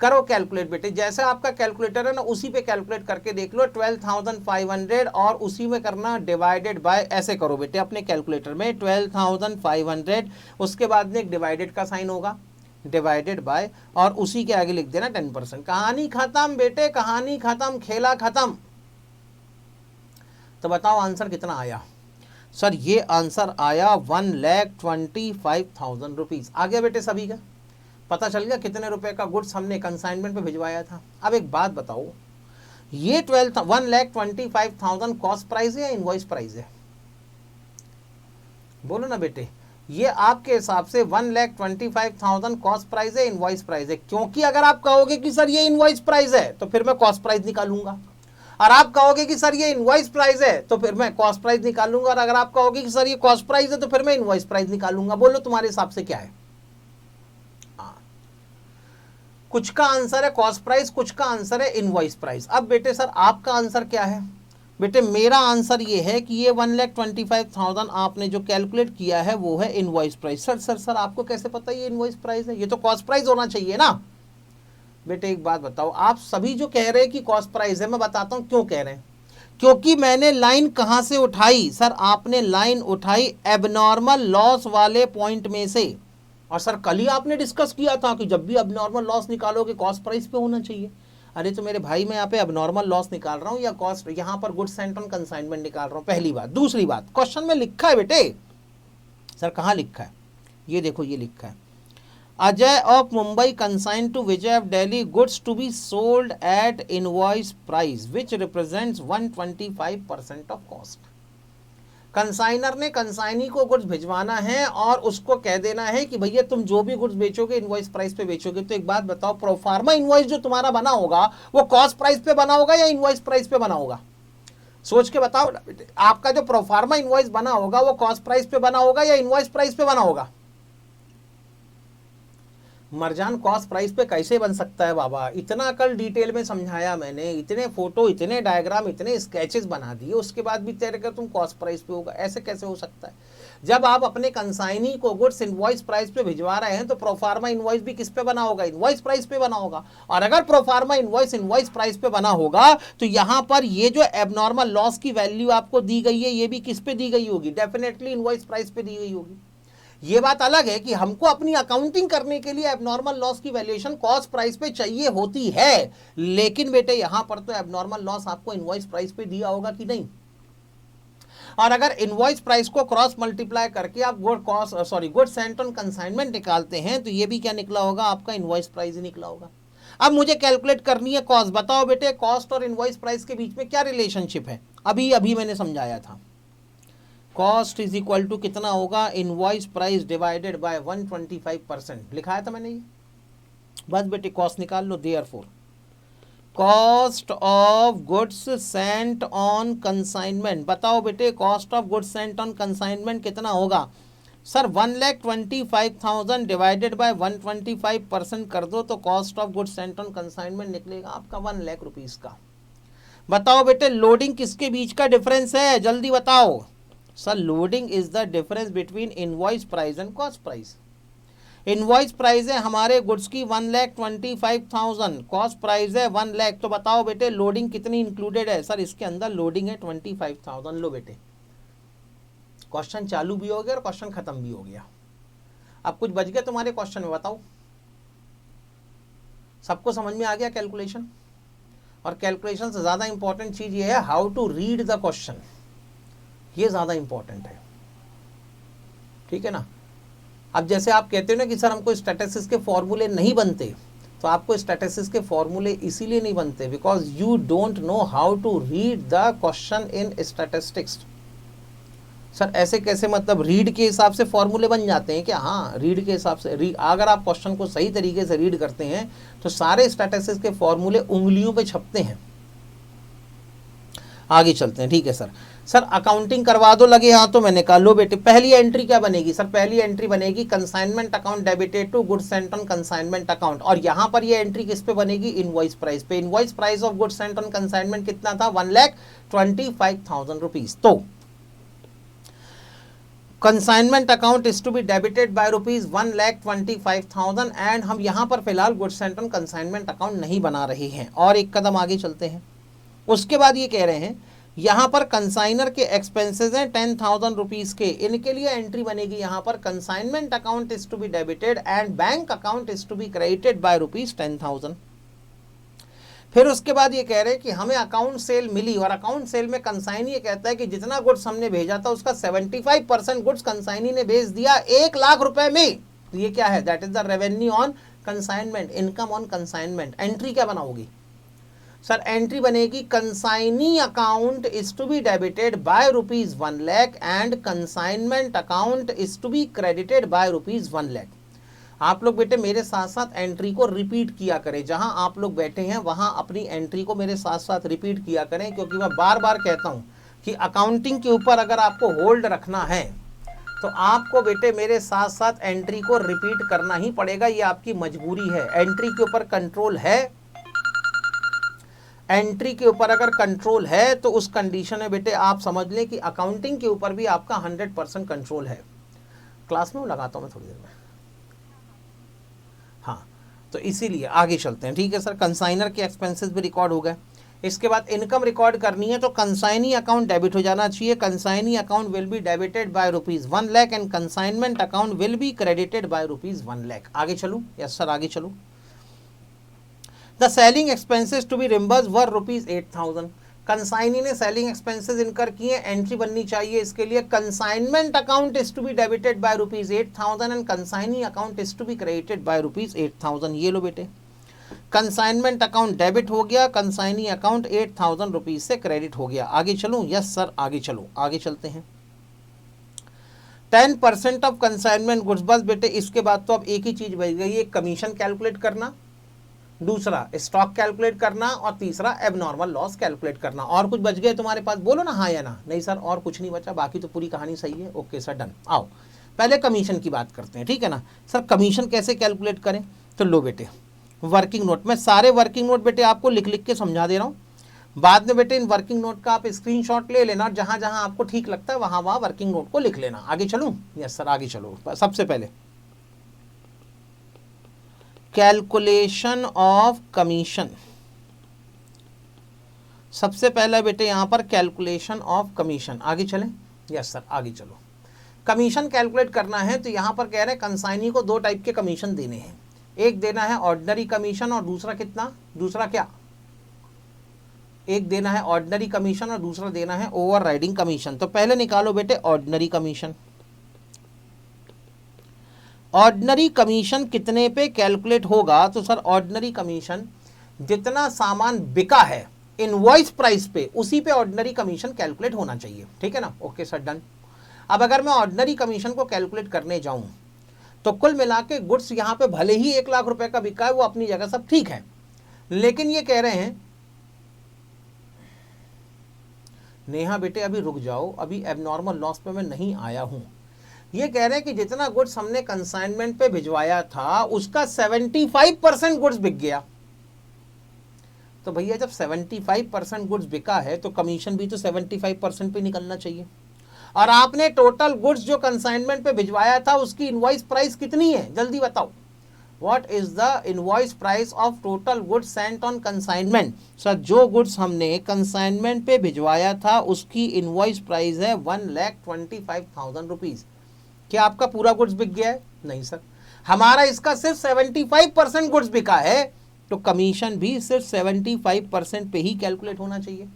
करो कैलकुलेट बेटे, जैसा आपका कैलकुलेटर है ना उसी पे कैलकुलेट करके देख लो। 12,500 और उसी में करना डिवाइडेड बाय, ऐसे करो बेटे अपने कैलकुलेटर में 12,500, उसके बाद में एक डिवाइडेड का साइन होगा, डिवाइडेड बाय, और उसी के आगे लिख देना 10%। कहानी खत्म बेटे, कहानी खत्म, खेला खत्म। तो बताओ आंसर कितना आया। सर ये आंसर आया 1,25,000 रुपीज। आ गया बेटे सभी का, पता चल गया कितने रुपए का गुड्स हमने कंसाइनमेंट पे भिजवाया था। अब एक बात बताओ, ये 1,25,000 कॉस्ट प्राइस है या इनवॉइस प्राइस है? बोलो ना बेटे, ये आपके हिसाब से 1,25,000 कॉस्ट प्राइस है, इनवॉइस प्राइस है। क्योंकि अगर आप कहोगे कि सर ये इनवॉइस प्राइस है तो फिर मैं कॉस्ट प्राइस निकालूंगा, और आप कहोगे कि सर ये इनवॉइस प्राइस है तो फिर मैं कॉस्ट प्राइस निकालूंगा, और अगर आप कहोगे कि सर ये कॉस्ट प्राइस है तो फिर मैं इनवॉइस प्राइस निकालूंगा। बोलो तुम्हारे हिसाब से क्या है? कुछ का आंसर है कॉस्ट प्राइस, कुछ का आंसर है इनवॉइस प्राइस। अब बेटे सर आपका आंसर क्या है? बेटे मेरा आंसर ये है कि ये 1,25,000 आपने जो कैलकुलेट किया है वो है इनवॉइस प्राइस। सर आपको कैसे पता ये इनवॉइस प्राइस है? ये तो कॉस्ट प्राइस होना चाहिए ना। बेटे एक बात बताओ, आप सभी जो कह रहे हैं कि कॉस्ट प्राइस है, मैं बताता हूं क्यों कह रहे हैं। क्योंकि मैंने लाइन कहां से उठाई? सर आपने लाइन उठाई एबनॉर्मल लॉस वाले पॉइंट में से। और सर कल ही आपने डिस्कस किया था कि जब भी एबनॉर्मल लॉस निकालोगे कॉस्ट प्राइस पे होना चाहिए। अरे तो मेरे भाई मैं यहाँ पे एबनॉर्मल लॉस निकाल रहा हूँ या कॉस्ट, यहाँ पर गुड्स सेंट ऑन कंसाइनमेंट निकाल रहा हूँ, पहली बात। दूसरी बात, क्वेश्चन में लिखा है बेटे। सर कहाँ लिखा है? ये देखो, ये लिखा है Ajay of Mumbai consign to Vijay of Delhi goods to be sold at invoice price which represents 125% of cost. Consignor ने कंसाइनी को गुड्स भिजवाना है और उसको कह देना है कि भैया तुम जो भी गुड्स बेचोगे इनवॉइस प्राइस पे बेचोगे। तो एक बात बताओ, प्रोफार्मा इनवॉइस जो तुम्हारा बना होगा वो कॉस्ट प्राइस पे बना होगा या इनवॉइस प्राइस पे बना होगा? सोच के बताओ, आपका जो प्रोफार्मा इनवॉइस बना होगा वो कॉस्ट प्राइस पे बना होगा या इनवॉइस प्राइस पे बना होगा? मरजान कॉस्ट प्राइस पे कैसे बन सकता है बाबा? इतना कल डिटेल में समझाया मैंने, इतने फोटो, इतने डायग्राम, इतने स्केचेस बना दिए, उसके बाद भी तेरे कर तुम कॉस्ट प्राइस पे होगा, ऐसे कैसे हो सकता है? जब आप अपने कंसाइनी को गुड्स इनवॉइस प्राइस पे भिजवा रहे हैं तो प्रोफार्मा इनवॉइस भी किस पे बना होगा? इनवॉइस प्राइस पे बना होगा। और अगर प्रोफार्मा इनवॉइस इनवॉइस प्राइस पे बना होगा तो यहाँ पर ये जो एबनॉर्मल लॉस की वैल्यू आपको दी गई है ये भी किस पे दी गई होगी? डेफिनेटली इनवॉइस प्राइस पे दी गई होगी। ये बात अलग है कि हमको अपनी अकाउंटिंग करने के लिए एबनॉर्मल लॉस की वैल्यूएशन कॉस्ट प्राइस पे चाहिए होती है, लेकिन बेटे यहां पर तो एबनॉर्मल लॉस आपको इनवॉइस प्राइस पे दिया होगा कि नहीं? और अगर इनवॉइस प्राइस को क्रॉस मल्टीप्लाई करके आप गुड सेंट ऑन कंसाइनमेंट निकालते हैं तो ये भी क्या निकला होगा? आपका इनवॉइस प्राइस ही निकला होगा। अब मुझे कैलकुलेट करनी है कॉस्ट। बताओ बेटे कॉस्ट और इनवॉइस प्राइस के बीच में क्या रिलेशनशिप है? अभी अभी मैंने समझाया था। कॉस्ट इज इक्वल टू कितना होगा? Invoice price divided by 125%। लिखाया था मैंने ये। बस बेटे कॉस्ट निकाल लो। Therefore cost of goods sent on consignment. बताओ बेटे cost of goods sent on consignment कितना होगा? सर 1,25,000 डिवाइडेड बाय 125% कर दो तो cost of goods sent on consignment निकलेगा आपका 1 लाख रुपीज का। बताओ बेटे लोडिंग किसके बीच का डिफरेंस है? जल्दी बताओ। Sir loading is the difference between invoice price and cost price. Invoice price है हमारे गुड्स की 1,25,000, कॉस्ट प्राइस है 1 लाख। तो बताओ बेटे लोडिंग कितनी इंक्लूडेड है? सर इसके अंदर लोडिंग है 25,000। लो बेटे क्वेश्चन चालू भी हो गया और क्वेश्चन खत्म भी हो गया। अब कुछ बच गया तुम्हारे क्वेश्चन में? बताओ सबको समझ में आ गया कैलकुलेशन? और कैलकुलेशन से ज्यादा इंपॉर्टेंट चीज ये है how to read the question, ये ज्यादा इंपॉर्टेंट है। ठीक है ना? अब जैसे आप कहते हो ना कि सर हमको स्टैटिस्टिक्स के फॉर्मूले नहीं बनते, तो आपको स्टैटिस्टिक्स के फॉर्मूले इसीलिए नहीं बनते because you don't know how to read the question in statistics. Sir ऐसे कैसे? मतलब रीड के हिसाब से फॉर्मूले बन जाते हैं क्या? हाँ, रीड के हिसाब से अगर आप क्वेश्चन को सही तरीके से रीड करते हैं तो सारे स्टैटिस्टिक्स के फॉर्मूले उंगलियों पे छपते हैं। आगे चलते हैं। ठीक है सर अकाउंटिंग करवा दो लगे हाथों में। निकाल लो बेटे। पहली एंट्री क्या बनेगी? सर पहली एंट्री बनेगी consignment account debited to goods sent on consignment account, और यहां पर ये एंट्री किस पे बनेगी? इनवॉइस प्राइस पे। Invoice price of goods sent on consignment कितना था? 1,25,000 रुपीज। तो consignment account is to be debited by rupees 1,25,000 and हम यहां पर फिलहाल goods sent on consignment account नहीं बना रहे हैं। और एक कदम आगे चलते हैं। उसके बाद ये कह रहे हैं यहां पर कंसाइनर के एक्सपेंसेस हैं 10,000 रुपीज के, इनके लिए एंट्री बनेगी यहां पर consignment account is to be debited and bank account is to be credited by rupees 10,000। फिर उसके बाद ये कह रहे हैं कि हमें अकाउंट सेल मिली और अकाउंट सेल में कंसाइनी ये कहता है कि जितना गुड्स हमने भेजा था उसका 75% गुड्स कंसाइनी ने भेज दिया 1 लाख रुपए में। तो ये क्या है? That is the revenue on consignment, income on consignment. Entry क्या बनाओगी? सर एंट्री बनेगी consignee account is to be debited by ₹1 lakh and consignment account is to be credited by ₹1 lakh. आप लोग बेटे मेरे साथ साथ एंट्री को रिपीट किया करें, जहां आप लोग बैठे हैं वहां अपनी एंट्री को मेरे साथ साथ रिपीट किया करें, क्योंकि मैं बार बार कहता हूं कि अकाउंटिंग के ऊपर अगर आपको होल्ड रखना है तो आपको बेटे मेरे साथ साथ एंट्री को रिपीट करना ही पड़ेगा, ये आपकी मजबूरी है। एंट्री के ऊपर कंट्रोल है, एंट्री के ऊपर अगर कंट्रोल है तो उस कंडीशन में बेटे आप समझ लें कि अकाउंटिंग के ऊपर भी आपका 100% कंट्रोल है। क्लास में लगाता हूं मैं थोड़ी देर में। हाँ, तो इसीलिए आगे चलते हैं। ठीक है सर, कंसाइनर के एक्सपेंसेस भी रिकॉर्ड हो गए। इसके बाद इनकम रिकॉर्ड करनी है तो कंसाइनी अकाउंट डेबिट हो जाना चाहिए। Consignee account will be debited by ₹1 lakh and consignment account will be credited by ₹1 lakh. आगे चलूं? यस सर, आगे चलूं। The selling expenses to be reimburse were ₹8,000। Consignee ने सेलिंग एक्सपेंसेस इनकर किए, एंट्री बननी चाहिए इसके लिए। Consignment account is to be debited by ₹8,000 and consignee account is to be credited by ₹8,000। ये लो बेटे, कंसाइनमेंट अकाउंट डेबिट हो गया, कंसाइनी अकाउंट ₹8,000 से क्रेडिट हो गया। आगे चलूं? यस सर, आगे चलो, आगे चलते हैं। 10% ऑफ कंसाइनमेंट गुड्स, बस बेटे इसके बाद तो अब एक ही चीज बच गई है, कमीशन कैलकुलेट करना, दूसरा स्टॉक कैलकुलेट करना और तीसरा एबनॉर्मल लॉस कैलकुलेट करना। और कुछ बच गए तुम्हारे पास? बोलो ना हाँ या ना। नहीं सर, और कुछ नहीं बचा, बाकी तो पूरी कहानी सही है। Okay sir, done. आओ पहले कमीशन की बात करते हैं, ठीक है ना। सर कमीशन कैसे कैलकुलेट करें? तो लो बेटे, वर्किंग नोट, मैं सारे वर्किंग नोट बेटे आपको लिख लिख के समझा दे रहा हूँ। बाद में बेटे इन वर्किंग नोट का आप स्क्रीनशॉट ले लेना और जहां जहां आपको ठीक लगता है वहां वहां वर्किंग नोट को लिख लेना। आगे चलूं? यस सर, आगे चलो। सबसे पहले कैलकुलेशन ऑफ कमीशन, सबसे पहला बेटे यहां पर कैलकुलेशन ऑफ कमीशन। आगे चलें? यस सर, आगे चलो। कमीशन कैलकुलेट करना है तो यहां पर कह रहे हैं कंसाइनी को 2 टाइप के कमीशन देने हैं। एक देना है ऑर्डिनरी कमीशन और दूसरा कितना? दूसरा क्या? एक देना है ऑर्डिनरी कमीशन और दूसरा देना है ओवरराइडिंग कमीशन। तो पहले निकालो बेटे ऑर्डिनरी कमीशन। ऑर्डिनरी कमीशन कितने पे कैलकुलेट होगा? तो सर ऑर्डिनरी कमीशन जितना सामान बिका है इनवॉइस प्राइस पे, उसी पे ऑर्डिनरी कमीशन कैलकुलेट होना चाहिए। ठीक है ना? Okay sir, done. अब अगर मैं ऑर्डिनरी कमीशन को कैलकुलेट करने जाऊं तो कुल मिला के गुड्स यहां पे भले ही 1 लाख रुपए का बिका है, वो अपनी जगह सब ठीक है, लेकिन ये कह रहे हैं नेहा बेटे अभी रुक जाओ, अभी एबनॉर्मल लॉस पे मैं नहीं आया हूं। ये कह रहे हैं कि जितना गुड्स हमने कंसाइनमेंट पे भिजवाया था उसका 75% गुड्स बिक गया। तो भैया जब 75% गुड्स बिका है तो कमीशन भी तो 75% पे निकलना चाहिए। और आपने टोटल गुड्स जो कंसाइनमेंट पे भिजवाया था उसकी इनवॉइस प्राइस कितनी है? जल्दी बताओ। What is the invoice price of total goods sent on consignment? Sir जो गुड्स हमने कंसाइनमेंट पे भिजवाया था उसकी इनवॉइस प्राइस है ₹1,25,000। क्या आपका पूरा गुड्स बिक गया है? नहीं सर, हमारा इसका सिर्फ 75% गुड्स बिका है, तो कमीशन भी सिर्फ 75% पे ही कैलकुलेट होना चाहिए।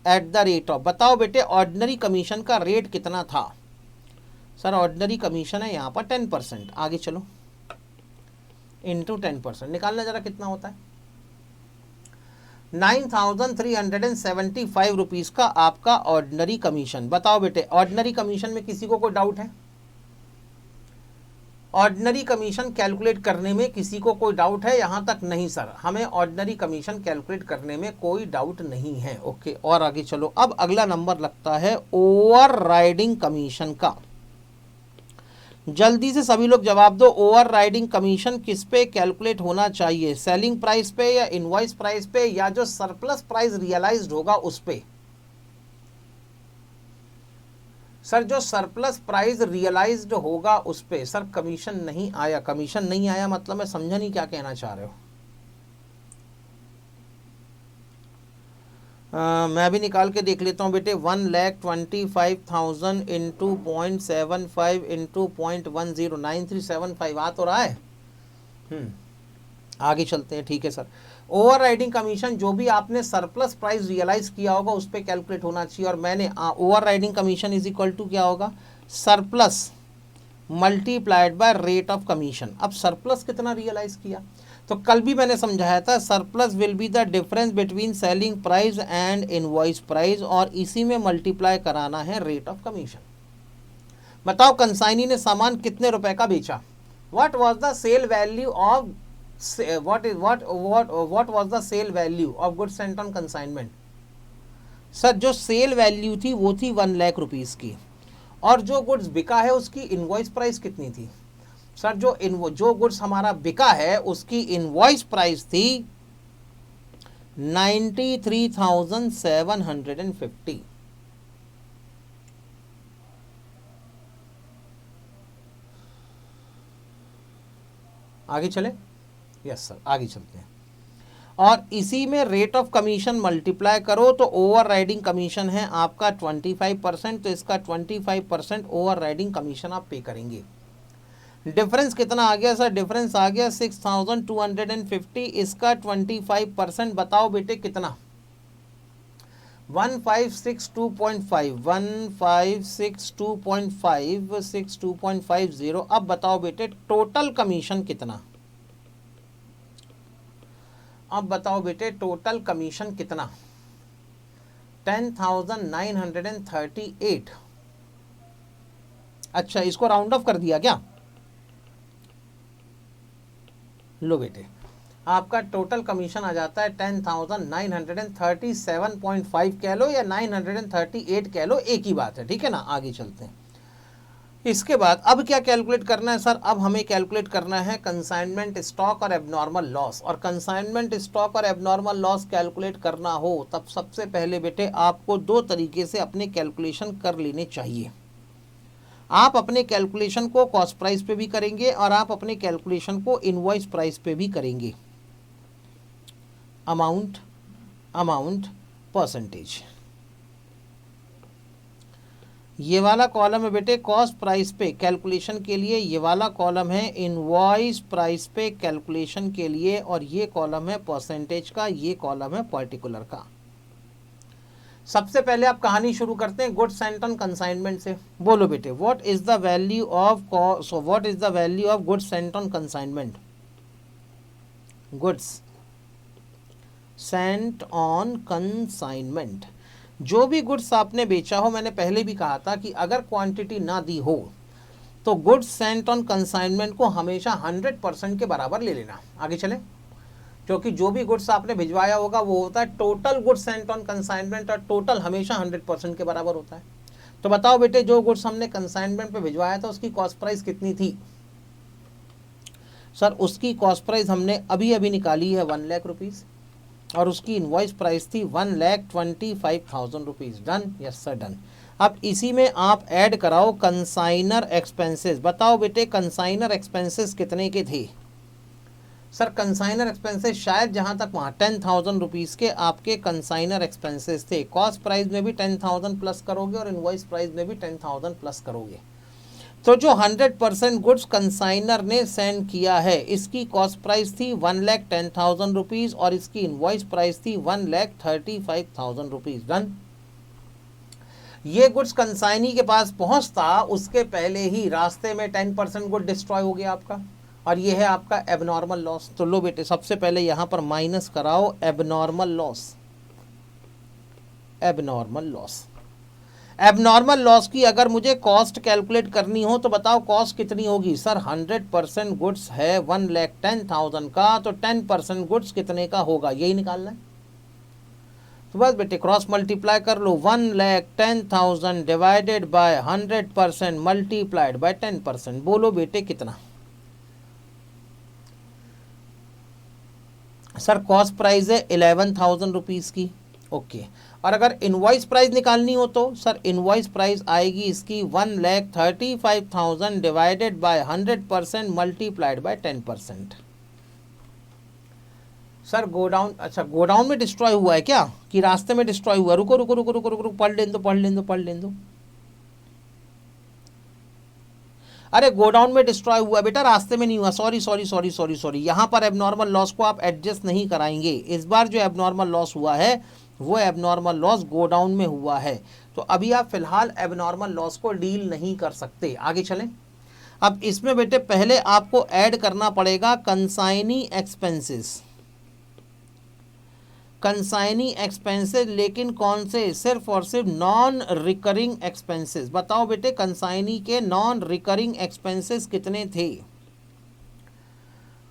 एट द रेट ऑफ, बताओ बेटे ऑर्डिनरी कमीशन का रेट कितना था? सर ऑर्डिनरी कमीशन है यहाँ पर 10%। आगे चलो, इंटू 10% निकालना जरा कितना होता है? 9,375 रुपीज का आपका ऑर्डिनरी कमीशन। बताओ बेटे ऑर्डिनरी कमीशन में किसी को कोई डाउट है? ऑर्डिनरी कमीशन कैलकुलेट करने में किसी को कोई डाउट है? यहां तक नहीं सर, हमें ऑर्डिनरी कमीशन कैलकुलेट करने में कोई डाउट नहीं है। ओके, और आगे चलो। अब अगला नंबर लगता है ओवरराइडिंग कमीशन का। जल्दी से सभी लोग जवाब दो, ओवरराइडिंग कमीशन किस पे कैलकुलेट होना चाहिए? सेलिंग प्राइस पे या इनवॉइस प्राइस पे या जो सरप्लस प्राइस रियलाइज्ड होगा उस पे? सर जो सरप्लस प्राइस रियलाइज्ड होगा उस पे सर कमीशन नहीं आया। कमीशन नहीं आया मतलब मैं समझा नहीं क्या कहना चाह रहे हो। मैं भी निकाल के देख लेता हूँ बेटे। 1,25,000 इंटू 0.75 इंटू 0.109375 आ तो रहा है। आगे चलते हैं। ठीक है सर, ओवरराइडिंग कमीशन जो भी आपने सरप्लस प्राइस रियलाइज किया होगा उस पर कैलकुलेट होना चाहिए। और मैंने overriding commission is equal to क्या होगा? Surplus multiplied by rate of commission. अब सरप्लस कितना रियलाइज किया तो कल भी मैंने समझाया था surplus will be the difference between selling price and invoice price, और इसी में मल्टीप्लाई कराना है रेट ऑफ कमीशन। बताओ कंसाइनी ने सामान कितने रुपए का बेचा? What was the sale value of what was the sale value of goods sent on consignment? Sir जो सेल वैल्यू थी वो थी 1 लाख रुपीस की, और जो गुड्स बिका है उसकी इनवॉइस प्राइस कितनी थी? सर जो गुड्स हमारा बिका है उसकी इनवॉइस प्राइस थी 93,750। आगे चले? यस सर, आगे चलते हैं। और इसी में रेट ऑफ कमीशन मल्टीप्लाई करो तो ओवर राइडिंग कमीशन है आपका 25%, तो इसका 25% ओवर राइडिंग कमीशन आप पे करेंगे। डिफरेंस कितना आ गया सर? डिफरेंस आ गया 6,250, इसका 25%। बताओ बेटे कितना? 1562.5, 1562.5, 62.50। अब बताओ बेटे टोटल कमीशन कितना? अब बताओ बेटे टोटल कमीशन कितना? 10,938। अच्छा, इसको राउंड ऑफ कर दिया क्या? लो बेटे, आपका टोटल कमीशन आ जाता है 10,937.5 कह लो या 938 कह लो, एक ही बात है, ठीक है ना। आगे चलते हैं। इसके बाद अब क्या कैलकुलेट करना है सर? अब हमें कैलकुलेट करना है कंसाइनमेंट स्टॉक और एबनॉर्मल लॉस। और कंसाइनमेंट स्टॉक और एबनॉर्मल लॉस कैलकुलेट करना हो तब सबसे पहले बेटे आपको दो तरीके से अपने कैलकुलेशन कर लेने चाहिए। आप अपने कैलकुलेशन को कॉस्ट प्राइस पे भी करेंगे और आप अपने कैलकुलेशन को इनवॉइस प्राइस पे भी करेंगे। अमाउंट, परसेंटेज, ये वाला कॉलम है बेटे कॉस्ट प्राइस पे कैलकुलेशन के लिए, ये वाला कॉलम है इनवॉइस प्राइस पे कैलकुलेशन के लिए, और ये कॉलम है परसेंटेज का, ये कॉलम है पर्टिकुलर का। सबसे पहले आप कहानी शुरू करते हैं गुड्स सेंट ऑन कंसाइनमेंट से। बोलो बेटे, what is the value of goods sent on consignment? Goods sent on consignment, जो भी गुड्स आपने बेचा हो, मैंने पहले भी कहा था कि अगर क्वांटिटी ना दी हो तो गुड्स सेंट ऑन कंसाइनमेंट को हमेशा 100% के बराबर ले लेना। आगे चलें, क्योंकि जो भी गुड्स आपने भिजवाया होगा वो होता है total goods sent on consignment, और टोटल हमेशा 100% के बराबर होता है। तो बताओ बेटे, जो गुड्स हमने कंसाइनमेंट पे भिजवाया था उसकी कॉस्ट प्राइस कितनी थी? सर उसकी कॉस्ट प्राइस हमने अभी अभी निकाली है 1 लाख रुपीज़, और उसकी इनवॉइस प्राइस थी 1,25,000 rupees. Done? Yes sir, done. अब इसी में आप ऐड कराओ कंसाइनर एक्सपेंसेस। बताओ बेटे कंसाइनर एक्सपेंसेस कितने के थे? सर कंसाइनर एक्सपेंसेस शायद जहां तक वहाँ 10,000 रुपीज़ के आपके कंसाइनर एक्सपेंसेस थे। कॉस्ट प्राइस में भी 10,000 प्लस करोगे और इनवॉइस प्राइस में भी 10,000 प्लस करोगे। तो जो 100% गुड्स कंसाइनर ने सेंड किया है इसकी कॉस्ट प्राइस थी 1,10,000 रुपीज़, और इसकी इनवॉइस प्राइस थी 1,35,000 रुपीज़। डन? ये गुड्स कंसाइनी के पास पहुंचता उसके पहले ही रास्ते में 10% गुड डिस्ट्रॉय हो गया आपका, और ये है आपका एबनॉर्मल लॉस। तो लो बेटे, सबसे पहले यहां पर माइनस कराओ एबनॉर्मल लॉस। एबनॉर्मल लॉस की अगर मुझे कॉस्ट कैलकुलेट करनी हो तो बताओ कॉस्ट कितनी होगी? सर 100% गुड्स है 1,10,000 का, तो 10% गुड्स कितने का होगा, यही निकालना है। तो बस बेटे क्रॉस मल्टीप्लाई कर लो, 1,10,000 डिवाइडेड बाय 100% मल्टीप्लाइड बाय 10%। बोलो बेटे कितना? सर कॉस्ट प्राइस है 11,000 रुपीज़ की। ओके, और अगर इनवॉइस प्राइस निकालनी हो तो सर इनवॉइस प्राइस आएगी इसकी 1,35,000 divided by 100% multiplied by 10%। Sir godown, अच्छा गोडाउन में डिस्ट्रॉय हुआ है क्या कि रास्ते में डिस्ट्रॉय हुआ? रुको रुको रुको रुको रुको, पढ़ लें दो। अरे गोडाउन में डिस्ट्रॉय हुआ बेटा, रास्ते में नहीं हुआ। सॉरी, यहाँ पर एबनॉर्मल लॉस को आप एडजस्ट नहीं कराएंगे। इस बार जो एबनॉर्मल लॉस हुआ है वो एबनॉर्मल लॉस गोडाउन में हुआ है, तो अभी आप फिलहाल एबनॉर्मल लॉस को डील नहीं कर सकते। आगे चलें। अब इसमें बेटे पहले आपको ऐड करना पड़ेगा कंसाइनी एक्सपेंसेस, कंसाइनी एक्सपेंसेस, लेकिन कौन से? सिर्फ और सिर्फ नॉन रिकरिंग एक्सपेंसेस। बताओ बेटे कंसाइनी के नॉन रिकरिंग एक्सपेंसेस कितने थे?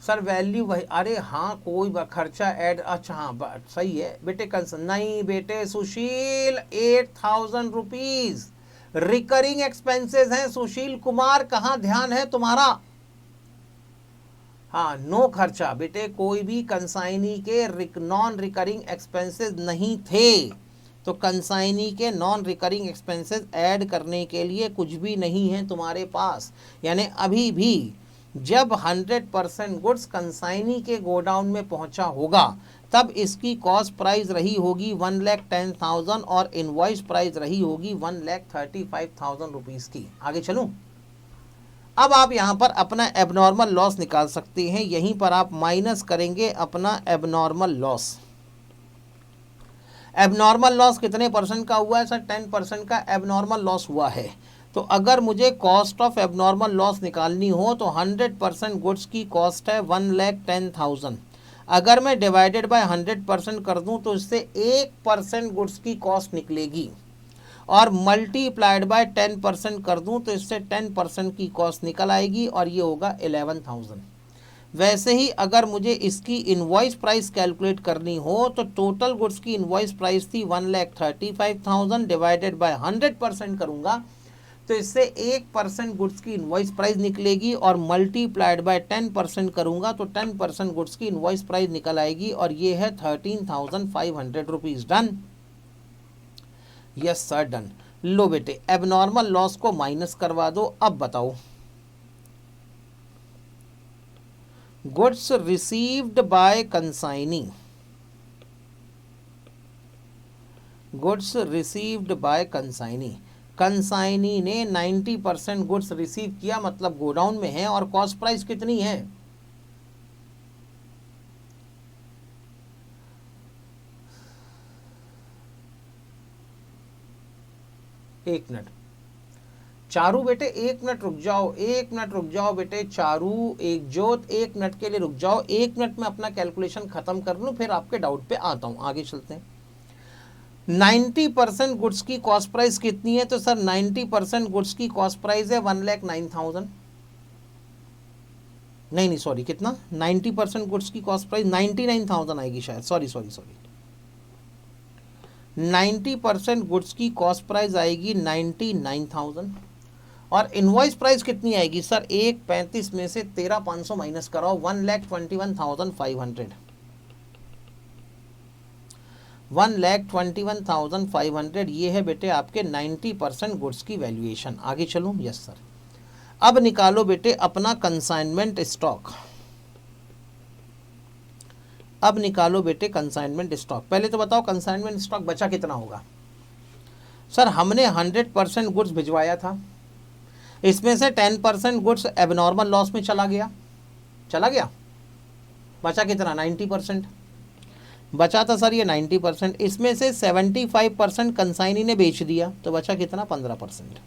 सर वैल्यू वही, अरे हाँ कोई खर्चा ऐड, अच्छा हाँ सही है बेटे। नहीं बेटे सुशील, 8,000 रुपीज रिकरिंग एक्सपेंसेस हैं। सुशील कुमार कहाँ ध्यान है तुम्हारा? हाँ नो खर्चा बेटे, कोई भी कंसाइनी के नॉन रिकरिंग एक्सपेंसेस नहीं थे। तो कंसाइनी के नॉन रिकरिंग एक्सपेंसेस ऐड करने के लिए कुछ भी नहीं है तुम्हारे पास। यानी अभी भी जब 100% गुड्स कंसाइनी के गोडाउन में पहुंचा होगा तब इसकी कॉस्ट प्राइस रही होगी 1,10,000 और इनवॉइस प्राइस रही होगी 1,35,000 रुपीज़ की। आगे चलूं? अब आप यहाँ पर अपना एबनॉर्मल लॉस निकाल सकते हैं। यहीं पर आप माइनस करेंगे अपना एबनॉर्मल लॉस। एबनॉर्मल लॉस कितने परसेंट का हुआ है सर? 10% का एबनॉर्मल लॉस हुआ है। तो अगर मुझे कॉस्ट ऑफ एबनॉर्मल लॉस निकालनी हो तो 100% गुड्स की कॉस्ट है 1,10,000। अगर मैं डिवाइडेड बाय 100% कर दूं तो इससे 1% गुड्स की कॉस्ट निकलेगी, और मल्टीप्लाइड बाय 10% कर दूं तो इससे 10% की कॉस्ट निकल आएगी, और ये होगा 11,000। वैसे ही अगर मुझे इसकी इनवॉइस प्राइस कैलकुलेट करनी हो तो टोटल गुड्स की इनवॉइस प्राइस थी 1,35,000, डिवाइडेड बाय 100% करूंगा तो इससे 1% गुड्स की इनवॉइस प्राइस निकलेगी, और मल्टीप्लाइड बाय 10% करूंगा तो 10% गुड्स की इनवॉइस प्राइस निकल आएगी, और ये है 13,500 rupees. Done? Yes sir done. लो बेटे एबनॉर्मल लॉस को माइनस करवा दो। अब बताओ goods received by consignee, goods received by consignee, consignee ने 90% गुड्स रिसीव किया, मतलब गोडाउन में है, और कॉस्ट प्राइस कितनी है? एक मिनट चारू बेटे, एक मिनट रुक जाओ, एक मिनट रुक जाओ बेटे। चारू, एक जोत, एक मिनट के लिए रुक जाओ। एक मिनट में अपना कैलकुलेशन खत्म कर लूं, फिर आपके डाउट पे आता हूं। आगे चलते हैं। 90% गुड्स की कॉस्ट प्राइस कितनी है? तो सर 90% गुड्स की कॉस्ट प्राइस है 1,09,000। नहीं सॉरी, कितना? 90% गुड्स की कॉस्ट प्राइस 99,000 आएगी शायद। सॉरी 90% गुड्स की कॉस्ट प्राइस आएगी 99,000, और इनवॉइस प्राइस कितनी आएगी सर? 1,35 में से 13,500 माइनस कराओ, 1,21,500। 1,21,500 ये है बेटे आपके 90% गुड्स की वैल्यूएशन। आगे चलूं? Yes sir. अब निकालो बेटे अपना कंसाइनमेंट स्टॉक। अब निकालो बेटे कंसाइनमेंट स्टॉक। पहले तो बताओ कंसाइनमेंट स्टॉक बचा कितना होगा? सर हमने 100% गुड्स भिजवाया था, इसमें से 10% गुड्स एबनॉर्मल लॉस में चला गया, बचा कितना? 90% बचा था सर ये 90%। इसमें से 75% कंसाइनी ने बेच दिया, तो बचा कितना? 15%।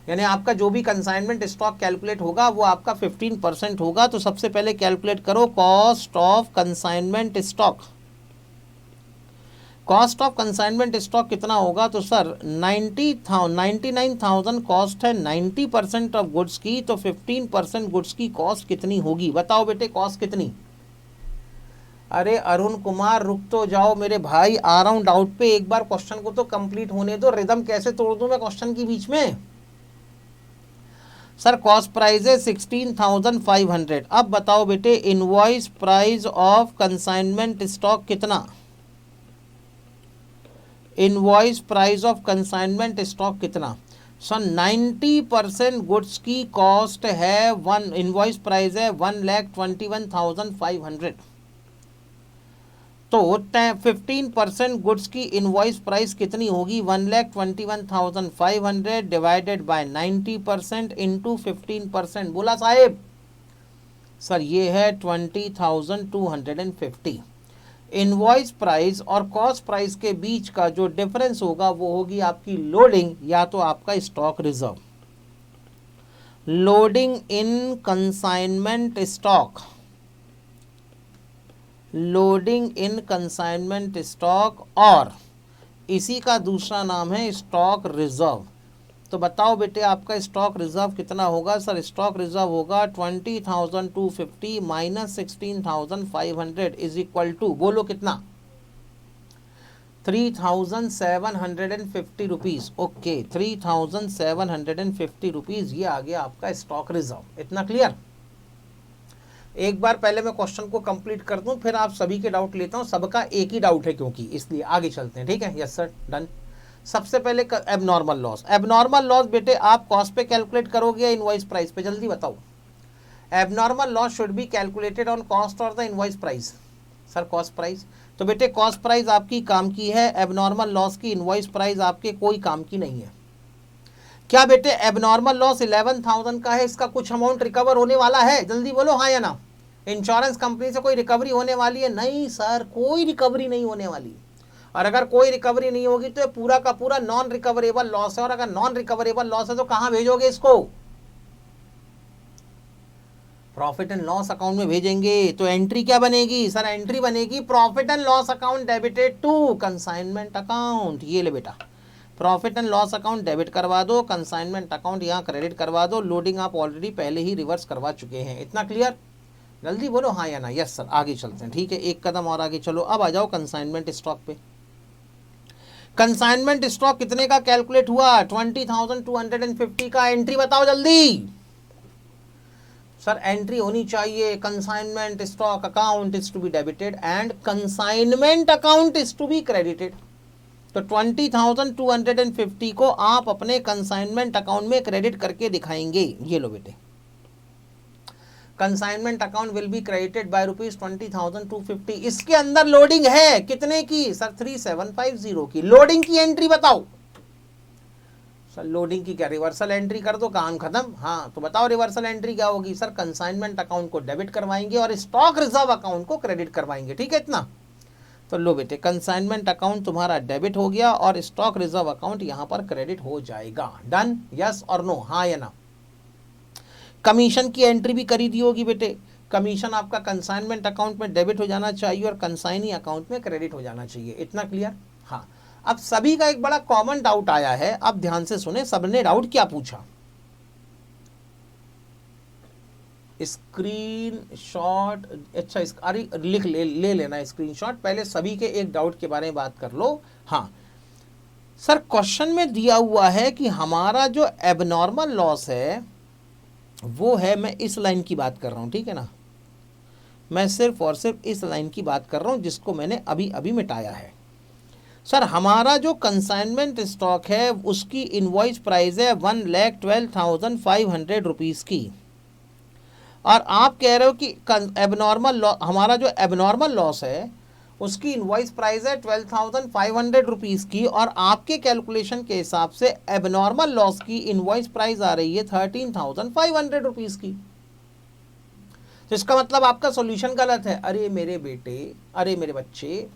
यानी आपका जो भी कंसाइनमेंट स्टॉक कैलकुलेट होगा वो आपका 15% होगा। तो सबसे पहले कैलकुलेट करो cost of consignment stock. Cost of consignment stock कितना होगा? तो सर 99,000 कॉस्ट है 90% ऑफ गुड्स की, तो 15% गुड्स की कॉस्ट कितनी होगी? बताओ बेटे कॉस्ट कितनी? अरे अरुण कुमार रुक तो जाओ मेरे भाई, आ रहा हूं डाउट पे। एक बार क्वेश्चन को तो कंप्लीट होने दो, रिदम कैसे तोड़ दूं मैं क्वेश्चन के बीच में? सर कॉस्ट प्राइस है 16,500। अब बताओ बेटे invoice price of consignment stock कितना? Invoice price of consignment stock कितना? सर 90% गुड्स की कॉस्ट है इनवॉइस प्राइस है 1,21,500। तो 15% गुड्स की इनवॉइस प्राइस कितनी होगी? 1,21,500 डिवाइडेड बाय 90% इंटू 15%। बोला साहेब? सर ये है 20,250। इनवॉइस प्राइस और कॉस्ट प्राइस के बीच का जो डिफरेंस होगा वो होगी आपकी लोडिंग या तो आपका स्टॉक रिजर्व। लोडिंग इन कंसाइनमेंट स्टॉक, लोडिंग इन कंसाइनमेंट स्टॉक, और इसी का दूसरा नाम है स्टॉक रिजर्व। तो बताओ बेटे आपका स्टॉक रिजर्व कितना होगा? सर स्टॉक रिजर्व होगा 20,250 माइनस 16,500 इज इक्वल टू, बोलो कितना? 3,750 रुपीज़। ओके 3,750 रुपीज़, ये आ गया आपका स्टॉक रिजर्व। इतना क्लियर? एक बार पहले मैं क्वेश्चन को कंप्लीट कर दूं, फिर आप सभी के डाउट लेता हूं। सबका एक ही डाउट है क्योंकि, इसलिए आगे चलते हैं। ठीक है, यस सर, डन। सबसे पहले एबनॉर्मल लॉस। एबनॉर्मल लॉस बेटे आप कॉस्ट पे कैलकुलेट करोगे या इनवॉइस प्राइस पे? जल्दी बताओ। Abnormal loss should be calculated on cost और the invoice price. Sir cost price. तो बेटे कॉस्ट प्राइस आपकी काम की है, एबनॉर्मल लॉस की इनवॉइस प्राइस आपके कोई काम की नहीं है। क्या बेटे एबनॉर्मल लॉस 11,000 का है, इसका कुछ अमाउंट रिकवर होने वाला है? जल्दी बोलो हाँ या ना। इंश्योरेंस कंपनी से कोई रिकवरी होने वाली है? नहीं सर, कोई रिकवरी नहीं होने वाली। और अगर कोई रिकवरी नहीं होगी तो ये पूरा का पूरा नॉन रिकवरेबल लॉस है। और अगर नॉन रिकवरेबल लॉस है तो कहां भेजोगे इसको? प्रॉफिट एंड लॉस अकाउंट में भेजेंगे। तो एंट्री क्या बनेगी? सर एंट्री बनेगी profit and loss account debited to consignment account. ये ले बेटा, profit and loss account debit करवा दो, कंसाइनमेंट अकाउंट यहाँ क्रेडिट करवा दो। लोडिंग आप ऑलरेडी पहले ही रिवर्स करवा चुके हैं। इतना क्लियर? जल्दी बोलो हाँ या ना। यस सर, आगे चलते हैं। ठीक है, एक कदम और आगे चलो। अब आ जाओ कंसाइनमेंट स्टॉक पे। कंसाइनमेंट स्टॉक कितने का कैलकुलेट हुआ? 20,250 का। एंट्री बताओ जल्दी। सर एंट्री होनी चाहिए consignment stock account is to be debited and consignment account is to be credited. तो 20,250 को आप अपने कंसाइनमेंट अकाउंट में क्रेडिट करके दिखाएंगे। ये लो बेटे, consignment account will be credited bye ₹20,250। इसके अंदर लोडिंग है कितने की? सर 3,750 की। लोडिंग की एंट्री बताओ। सर लोडिंग की क्या रिवर्सल एंट्री कर दो, काम खत्म। हाँ तो बताओ रिवर्सल एंट्री क्या होगी? सर कंसाइनमेंट अकाउंट को डेबिट करवाएंगे और स्टॉक रिजर्व अकाउंट को क्रेडिट करवाएंगे। ठीक है इतना? तो लो बेटे, कंसाइनमेंट अकाउंट तुम्हारा डेबिट हो गया और स्टॉक रिजर्व अकाउंट यहां पर क्रेडिट हो जाएगा। डन? यस और नो, हाँ या ना। कमीशन की एंट्री भी करी दी होगी बेटे। कमीशन आपका कंसाइनमेंट अकाउंट में डेबिट हो जाना चाहिए और कंसाइनी अकाउंट में क्रेडिट हो जाना चाहिए। इतना क्लियर? हाँ। अब सभी का एक बड़ा कॉमन डाउट आया है, अब ध्यान से सुने। सबने डाउट क्या पूछा? Screen shot. अच्छा अरे लिख ले लेना स्क्रीन शॉट। पहले सभी के एक डाउट के बारे में बात कर लो। हाँ सर, क्वेश्चन में दिया हुआ है कि हमारा जो एबनॉर्मल लॉस है वो है, मैं इस लाइन की बात कर रहा हूं, ठीक है ना। मैं सिर्फ और सिर्फ इस लाइन की बात कर रहा हूं जिसको मैंने अभी अभी मिटाया है। सर हमारा जो कंसाइनमेंट स्टॉक है उसकी इनवॉइस प्राइस है 1,12,500 रुपीज़ की। और आप कह रहे हो कि एबनॉर्मल लॉस, हमारा जो एबनॉर्मल लॉस है उसकी इनवॉइस प्राइस है 12,500 रुपीज़ की। और आपके कैलकुलेशन के हिसाब से एबनॉर्मल लॉस की इनवॉइस प्राइस आ रही है 13,500 रुपीज़ की। तो इसका मतलब आपका सॉल्यूशन गलत है। अरे मेरे बेटे, अरे मेरे बच्चे,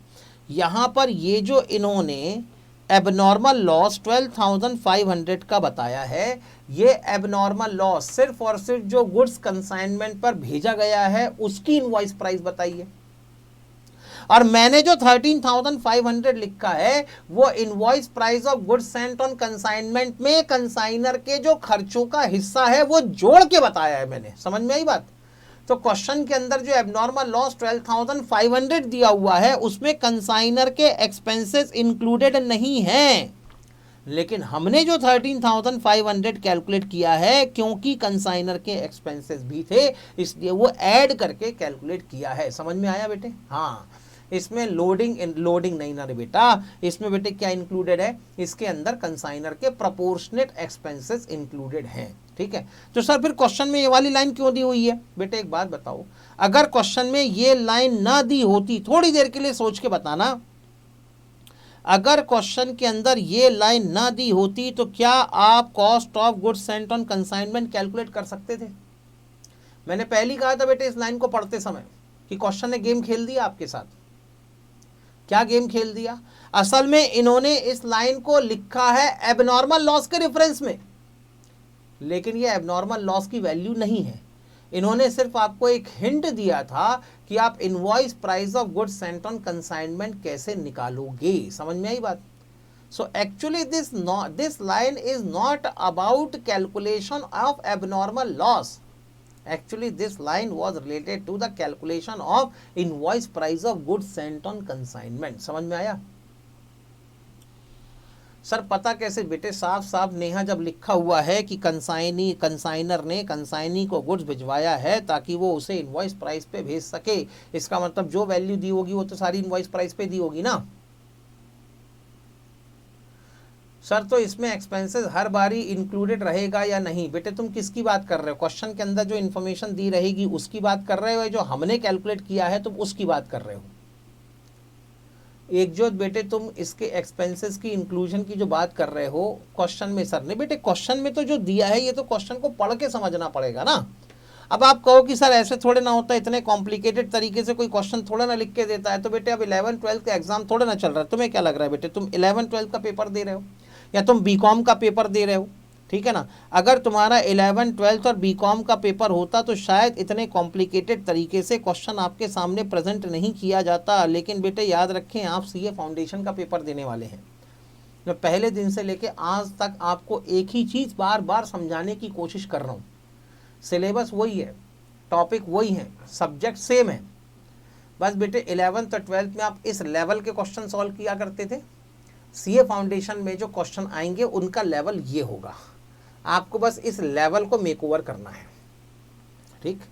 यहाँ पर ये जो इन्होंने एबनॉर्मल लॉस 12,500 का बताया है, ये एबनॉर्मल लॉस सिर्फ और सिर्फ जो गुड्स कंसाइनमेंट पर भेजा गया है उसकी इनवॉइस प्राइस बताइए। और मैंने जो 13,500 लिखा है वो invoice price of goods sent on consignment में कंसाइनर के जो खर्चों का हिस्सा है वो जोड़ के बताया है मैंने। समझ में आई बात? तो क्वेश्चन के अंदर जो एबनॉर्मल लॉस 12,500 दिया हुआ है उसमें कंसाइनर के एक्सपेंसेस इंक्लूडेड नहीं हैं, लेकिन हमने जो 13,500 कैलकुलेट किया है क्योंकि कंसाइनर के एक्सपेंसेस भी थे इसलिए वो ऐड करके कैलकुलेट किया है। समझ में आया बेटे? हाँ, इसमें लोडिंग नहीं ना रे बेटा, इसमें बेटे क्या इंक्लूडेड है? इसके अंदर कंसाइनर के प्रोपोर्शनेट एक्सपेंसेस इंक्लूडेड हैं। ठीक है, तो सर फिर क्वेश्चन में ये वाली लाइन क्यों दी हुई है? बेटे एक बात बताओ, अगर क्वेश्चन में ये लाइन ना दी होती, थोड़ी देर के लिए सोच के बताना, अगर क्वेश्चन के अंदर ये लाइन ना दी होती तो क्या आप cost of goods sent on consignment calculate कर सकते थे? मैंने पहले कहा था बेटे इस लाइन को पढ़ते समय कि क्वेश्चन ने गेम खेल दिया आपके साथ। क्या गेम खेल दिया? असल में इन्होंने इस लाइन को लिखा है एबनॉर्मल लॉस के रेफरेंस में। लेकिन ये एबनॉर्मल लॉस की वैल्यू नहीं है। इन्होंने सिर्फ आपको एक हिंट दिया था कि आप invoice price of goods sent on consignment कैसे निकालोगे। समझ में आई बात? So actually this line is not about calculation of abnormal loss. Actually this line was related to the calculation of invoice price of goods sent on consignment. समझ में आया? Sir पता कैसे बेटे? साफ साफ नेहा जब लिखा हुआ है कि कंसाइनर ने कंसाइनी को गुड्स भिजवाया है ताकि वो उसे इनवॉइस प्राइस पे भेज सके, इसका मतलब जो वैल्यू दी होगी वो तो सारी इनवॉइस प्राइस पे दी होगी ना। सर तो इसमें एक्सपेंसेस हर बारी इंक्लूडेड रहेगा या नहीं? बेटे तुम किसकी बात कर रहे हो? क्वेश्चन के अंदर जो इन्फॉर्मेशन दी रहेगी उसकी बात कर रहे हो, जो हमने कैलकुलेट किया है तुम उसकी बात कर रहे हो? एक जो बेटे तुम इसके एक्सपेंसेस की इंक्लूजन की जो बात कर रहे हो क्वेश्चन में, सर ने बेटे क्वेश्चन में तो जो दिया है ये तो क्वेश्चन को पढ़ के समझना पड़ेगा ना। अब आप कहो कि सर ऐसे थोड़े ना होता है, इतने कॉम्प्लिकेटेड तरीके से कोई क्वेश्चन थोड़ा ना लिख के देता है। तो बेटे अब 11-12 का एग्जाम थोड़ा ना चल रहा है, तुम्हें क्या लग रहा है बेटे तुम 11-12 का पेपर दे रहे हो या तुम बीकॉम का पेपर दे रहे हो? ठीक है ना। अगर तुम्हारा 11-12 और बीकॉम का पेपर होता तो शायद इतने कॉम्प्लिकेटेड तरीके से क्वेश्चन आपके सामने प्रेजेंट नहीं किया जाता। लेकिन बेटे याद रखें, आप सीए फाउंडेशन का पेपर देने वाले हैं। मैं पहले दिन से लेके आज तक आपको एक ही चीज़ बार बार समझाने की कोशिश कर रहा हूँ। सिलेबस वही है, टॉपिक वही है, सब्जेक्ट सेम है। बस बेटे 11th और 12th में आप इस लेवल के क्वेश्चन सॉल्व किया करते थे। सीए फाउंडेशन में जो क्वेश्चन आएंगे उनका लेवल ये होगा। आपको बस इस लेवल को मेकओवर करना है, ठीक।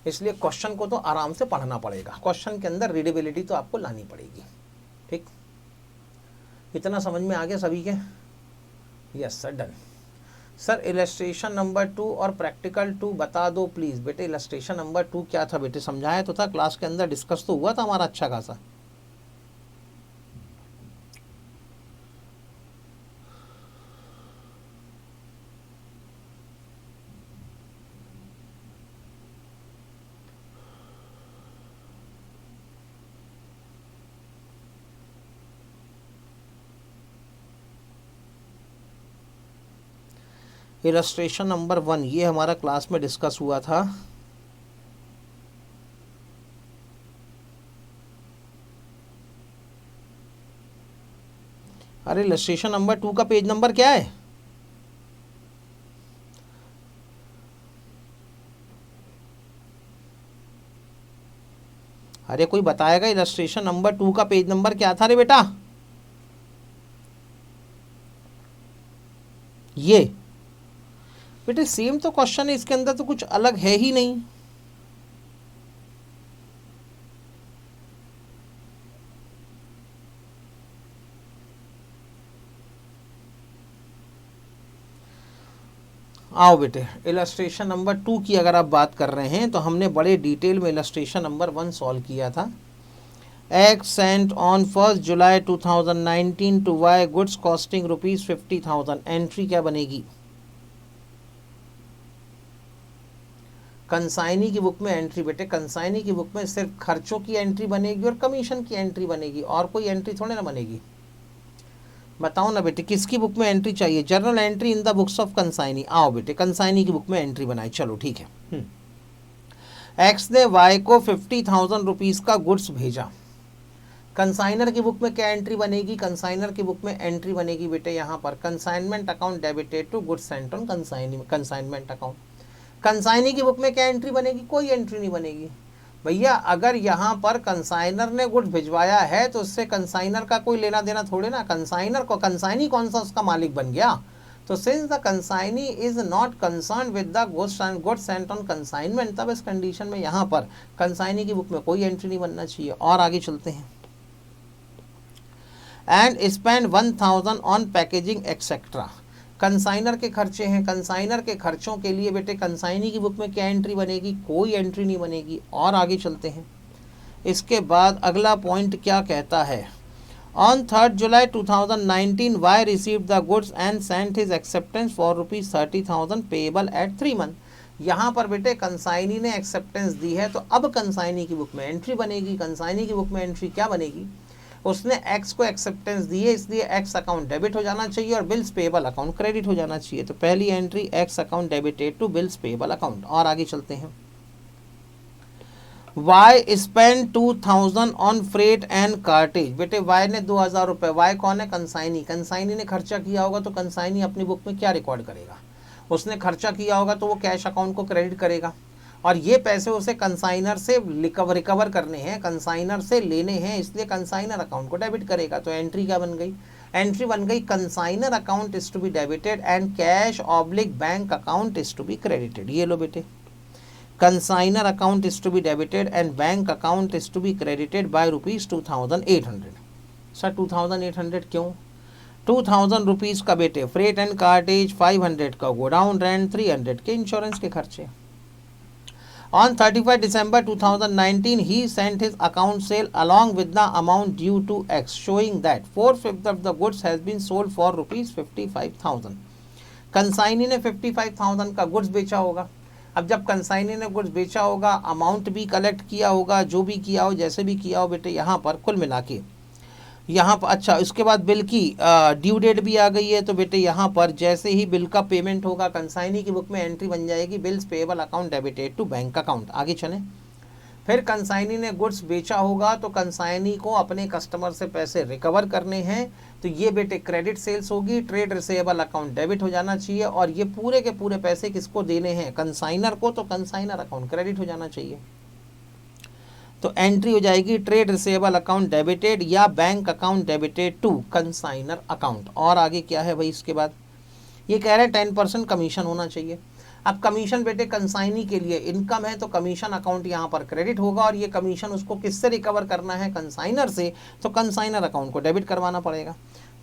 इसलिए क्वेश्चन को तो आराम से पढ़ना पड़ेगा, क्वेश्चन के अंदर रीडेबिलिटी तो आपको लानी पड़ेगी, ठीक। इतना समझ में आ गया सभी के? Yes sir, done. Sir illustration number 2 और प्रैक्टिकल 2 बता दो प्लीज़। बेटे इलस्ट्रेशन नंबर 2 क्या था बेटे? समझाया तो था क्लास के अंदर, डिस्कस तो हुआ था हमारा अच्छा खासा। इलस्ट्रेशन नंबर 1 ये हमारा क्लास में डिस्कस हुआ था। अरे इलस्ट्रेशन नंबर 2 का पेज नंबर क्या है? अरे कोई बताएगा इलस्ट्रेशन नंबर 2 का पेज नंबर क्या था रे बेटा? ये बेटे सेम तो क्वेश्चन है, इसके अंदर तो कुछ अलग है ही नहीं। आओ बेटे, इलस्ट्रेशन नंबर 2 की अगर आप बात कर रहे हैं तो हमने बड़े डिटेल में इलस्ट्रेशन नंबर 1 सॉल्व किया था। X sent on 1st July 2019 to Y goods costing ₹50,000। Entry क्या बनेगी? कंसाइनी की बुक में एंट्री बेटे, कंसाइनी की बुक में सिर्फ खर्चों की एंट्री बनेगी और कमीशन की एंट्री बनेगी, और कोई एंट्री थोड़े ना बनेगी। बताओ ना बेटे किसकी बुक में एंट्री चाहिए? Journal entry in the books of consignee. आओ बेटे कंसाइनी की बुक में एंट्री बनाए, चलो ठीक है। एक्स ने वाई को 50,000 रुपीज़ का गुड्स भेजा। कंसाइनर की बुक में क्या एंट्री बनेगी? कंसाइनर की बुक में एंट्री बनेगी बेटे यहाँ पर consignment account debited to goods sent on consignment account. Consignee की बुक में क्या एंट्री बनेगी? कोई एंट्री नहीं बनेगी भैया। अगर यहाँ पर कंसाइनर ने गुड्स भिजवाया है तो उससे कंसाइनर का कोई लेना देना थोड़े ना। कंसाइनर को कंसाइनी कौन सा उसका मालिक बन गया? तो since the consignee is not concern with the goods sent on consignment, तब इस कंडीशन में यहाँ पर कंसाइनी की बुक में कोई एंट्री नहीं बनना चाहिए। और आगे चलते हैं। And spend 1,000 on packaging etcetera. Consignor के खर्चे हैं, कंसाइनर के खर्चों के लिए बेटे कंसाइनी की बुक में क्या एंट्री बनेगी? कोई एंट्री नहीं बनेगी। और आगे चलते हैं। इसके बाद अगला पॉइंट क्या कहता है? On 3rd July 2019 Y received the goods and sent his acceptance for ₹30,000 payable at 3 month. यहाँ पर बेटे कंसाइनी ने एक्सेप्टेंस दी है तो अब कंसाइनी की बुक में एंट्री बनेगी। कंसाइनी की बुक में एंट्री क्या बनेगी? उसने एक्स को एक्सेप्टेंस दी है, इसलिए एक्स अकाउंट डेबिट हो जाना चाहिए और बिल्स पेएबल अकाउंट क्रेडिट हो जाना चाहिए। तो पहली entry X account debited to bills payable account. और आगे चलते हैं। Y spend 2000 on freight and cartage. बेटे वाई ने 2000 रुपये, वाई कौन है? कंसाइनी। कंसाइनी ने खर्चा किया होगा तो कंसाइनी अपनी बुक में क्या रिकॉर्ड करेगा? उसने खर्चा किया होगा तो वो कैश अकाउंट को क्रेडिट करेगा और ये पैसे उसे कंसाइनर से रिकवर करने हैं, कंसाइनर से लेने हैं, इसलिए कंसाइनर अकाउंट को डेबिट करेगा। तो एंट्री क्या बन गई? एंट्री बन गई consignor account is to be debited and cash oblique bank account is to be credited. ये लो बेटे, consignor account is to be debited and bank account is to be credited by rupees 2800। Sir 2800 क्यों? 2000 rupees का बेटे freight and cartridge, 500 का godown rent, 300 के insurance के खर्चे। On 31 December 2019, he sent his account sale along with the amount due to X, showing that 4/5 of the goods has been sold for rupees 55,000. Consignee ने 55,000 का goods बेचा होगा। अब जब कंसाइनी ने गुड्स बेचा होगा, अमाउंट भी कलेक्ट किया होगा, जो भी किया हो, जैसे भी किया हो बेटे, यहाँ पर कुल मिला के यहाँ पर अच्छा, इसके बाद बिल की ड्यू डेट भी आ गई है। तो बेटे यहाँ पर जैसे ही बिल का पेमेंट होगा, कंसाइनी की बुक में एंट्री बन जाएगी bills payable account debited to bank account. आगे चलें। फिर कंसाइनी ने गुड्स बेचा होगा तो कंसाइनी को अपने कस्टमर से पैसे रिकवर करने हैं, तो ये बेटे क्रेडिट सेल्स होगी, ट्रेड रिसेबल अकाउंट डेबिट हो जाना चाहिए और ये पूरे के पूरे पैसे किसको देने हैं? कंसाइनर को, तो कंसाइनर अकाउंट क्रेडिट हो जाना चाहिए। तो एंट्री हो जाएगी ट्रेड रिसेबल अकाउंट डेबिटेड या bank account debited to consignor account. और आगे क्या है भाई? इसके बाद ये कह रहे हैं 10% कमीशन होना चाहिए। अब कमीशन बेटे कंसाइनी के लिए इनकम है तो कमीशन अकाउंट यहाँ पर क्रेडिट होगा और ये कमीशन उसको किससे रिकवर करना है? कंसाइनर से, तो कंसाइनर अकाउंट को डेबिट करवाना पड़ेगा।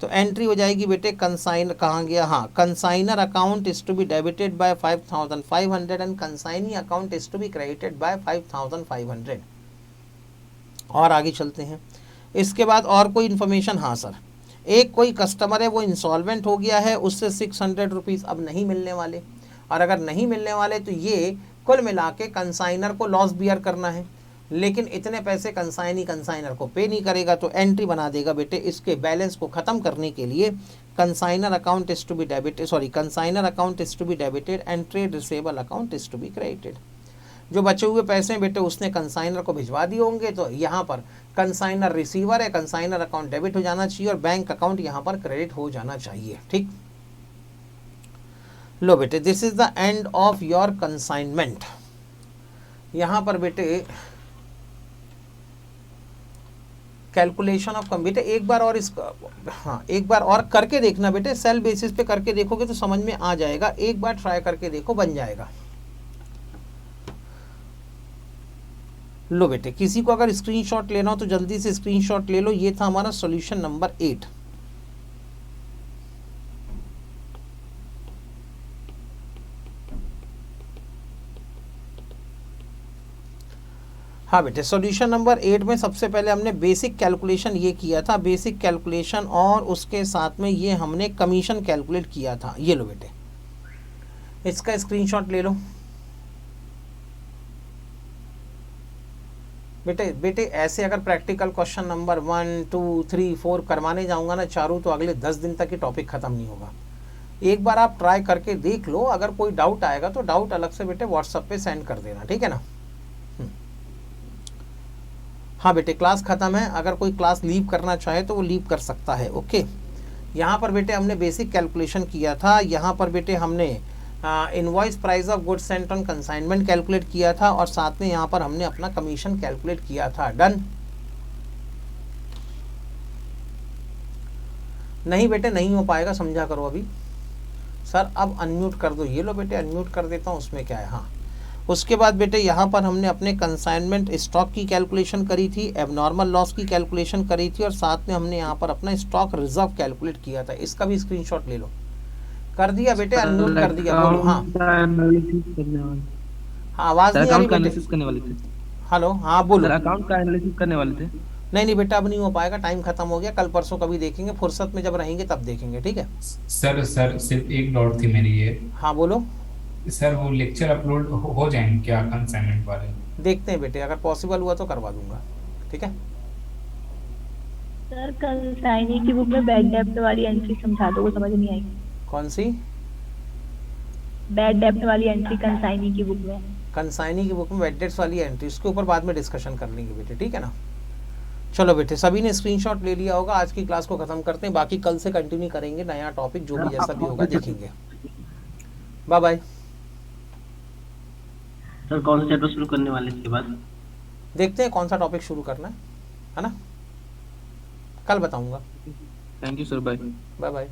तो एंट्री हो जाएगी बेटे कंसाइन, कहाँ गया? हाँ, consignor account is to be debited by 5500 and consignee account is to be credited by 5500। और आगे चलते हैं। इसके बाद और कोई इन्फॉर्मेशन? हाँ सर, एक कोई कस्टमर है वो इंसॉल्वेंट हो गया है, उससे 600 रुपीज़ अब नहीं मिलने वाले, और अगर नहीं मिलने वाले तो ये कुल मिला के कंसाइनर को लॉस बियर करना है, लेकिन इतने पैसे कंसाइनर को पे नहीं करेगा। तो एंट्री बना देगा बेटे इसके बैलेंस को ख़त्म करने के लिए consignor account is to be debited, consignor account is to be debited and trade receivable account is to be credited. जो बचे हुए पैसे बेटे उसने कंसाइनर को भिजवा दिए होंगे, तो यहाँ पर कंसाइनर रिसीवर है, कंसाइनर अकाउंट डेबिट हो जाना चाहिए और बैंक अकाउंट यहाँ पर क्रेडिट हो जाना चाहिए। ठीक, लो बेटे, this is the end of your consignment. यहाँ पर बेटे कैलकुलेशन ऑफ कम, बेटे एक बार और इसका, हाँ एक बार और करके देखना बेटे, सेल बेसिस पे करके देखोगे तो समझ में आ जाएगा। एक बार ट्राई करके देखो, बन जाएगा। लो बेटे, किसी को अगर स्क्रीनशॉट लेना हो तो जल्दी से स्क्रीनशॉट ले लो। ये था हमारा सॉल्यूशन नंबर 8। हाँ बेटे, सॉल्यूशन नंबर 8 में सबसे पहले हमने बेसिक कैलकुलेशन ये किया था, बेसिक कैलकुलेशन, और उसके साथ में ये हमने कमीशन कैलकुलेट किया था। ये लो बेटे, इसका स्क्रीनशॉट ले लो। बेटे ऐसे अगर प्रैक्टिकल क्वेश्चन नंबर 1, 2, 3, 4 करवाने जाऊंगा ना चारों, तो अगले 10 दिन तक ये टॉपिक ख़त्म नहीं होगा। एक बार आप ट्राई करके देख लो, अगर कोई डाउट आएगा तो डाउट अलग से बेटे व्हाट्सएप पे सेंड कर देना, ठीक है ना। हाँ बेटे, क्लास ख़त्म है, अगर कोई क्लास लीव करना चाहे तो वो लीव कर सकता है। ओके, यहाँ पर बेटे हमने बेसिक कैलकुलेशन किया था। यहाँ पर बेटे हमने invoice price of goods sent on consignment calculate किया था और साथ में यहाँ पर हमने अपना कमीशन कैलकुलेट किया था। डन? नहीं बेटे, नहीं हो पाएगा, समझा करो अभी। सर अब अनम्यूट कर दो। ये लो बेटे, अनम्यूट कर देता हूँ, उसमें क्या है। हाँ, उसके बाद बेटे यहाँ पर हमने अपने कंसाइनमेंट स्टॉक की कैलकुलेशन करी थी, एबनॉर्मल लॉस की कैलकुलेशन करी थी और साथ में हमने यहाँ पर अपना स्टॉक रिजर्व कैलकुलेट किया था। इसका भी स्क्रीनशॉट ले लो। कर दिया बेटे, अनम्यूट कर दिया, बोलो। हाँ हाँ, आवाज नहीं आ रही बेटे। हेलो, हाँ बोलो। अकाउंट का एनालिसिस करने वाले थे। नहीं बेटा, अब नहीं हो पाएगा, टाइम खत्म हो गया। कल परसों कभी देखेंगे, फुर्सत में जब रहेंगे तब देखेंगे, ठीक है। सर सिर्फ एक डाउट थी मेरी ये। हाँ बोलो। सर वो लेक्चर अपलोड हो जाएंगे क्या कंसाइनमेंट वाले? देखते हैं बेटे, अगर पॉसिबल हुआ तो करवा दूंगा, ठीक है। सर कल साइनी की बुक में बैड डेप्ट वाली एंट्री समझा दो, वो समझ नहीं आई। कौन सी? बैड डेप्ट वाली एंट्री कंसाइनी की बुक में। कंसाइनी की बुक में बैड डेट्स वाली एंट्री, उसके ऊपर बाद में डिस्कशन कर लेंगे बेटे, ठीक है ना। चलो बेटे, सभी ने स्क्रीनशॉट ले लिया होगा। आज की क्लास को खत्म करते हैं, बाकी कल से कंटिन्यू करेंगे, नया टॉपिक जो भी जैसा भी होगा देखेंगे। Bye bye. सर कौन सा चैप्टर शुरू करने वाले इसके बाद? देखते हैं कौन सा टॉपिक शुरू करना है ना, कल बताऊंगा। Thank you sir, bye. Bye bye.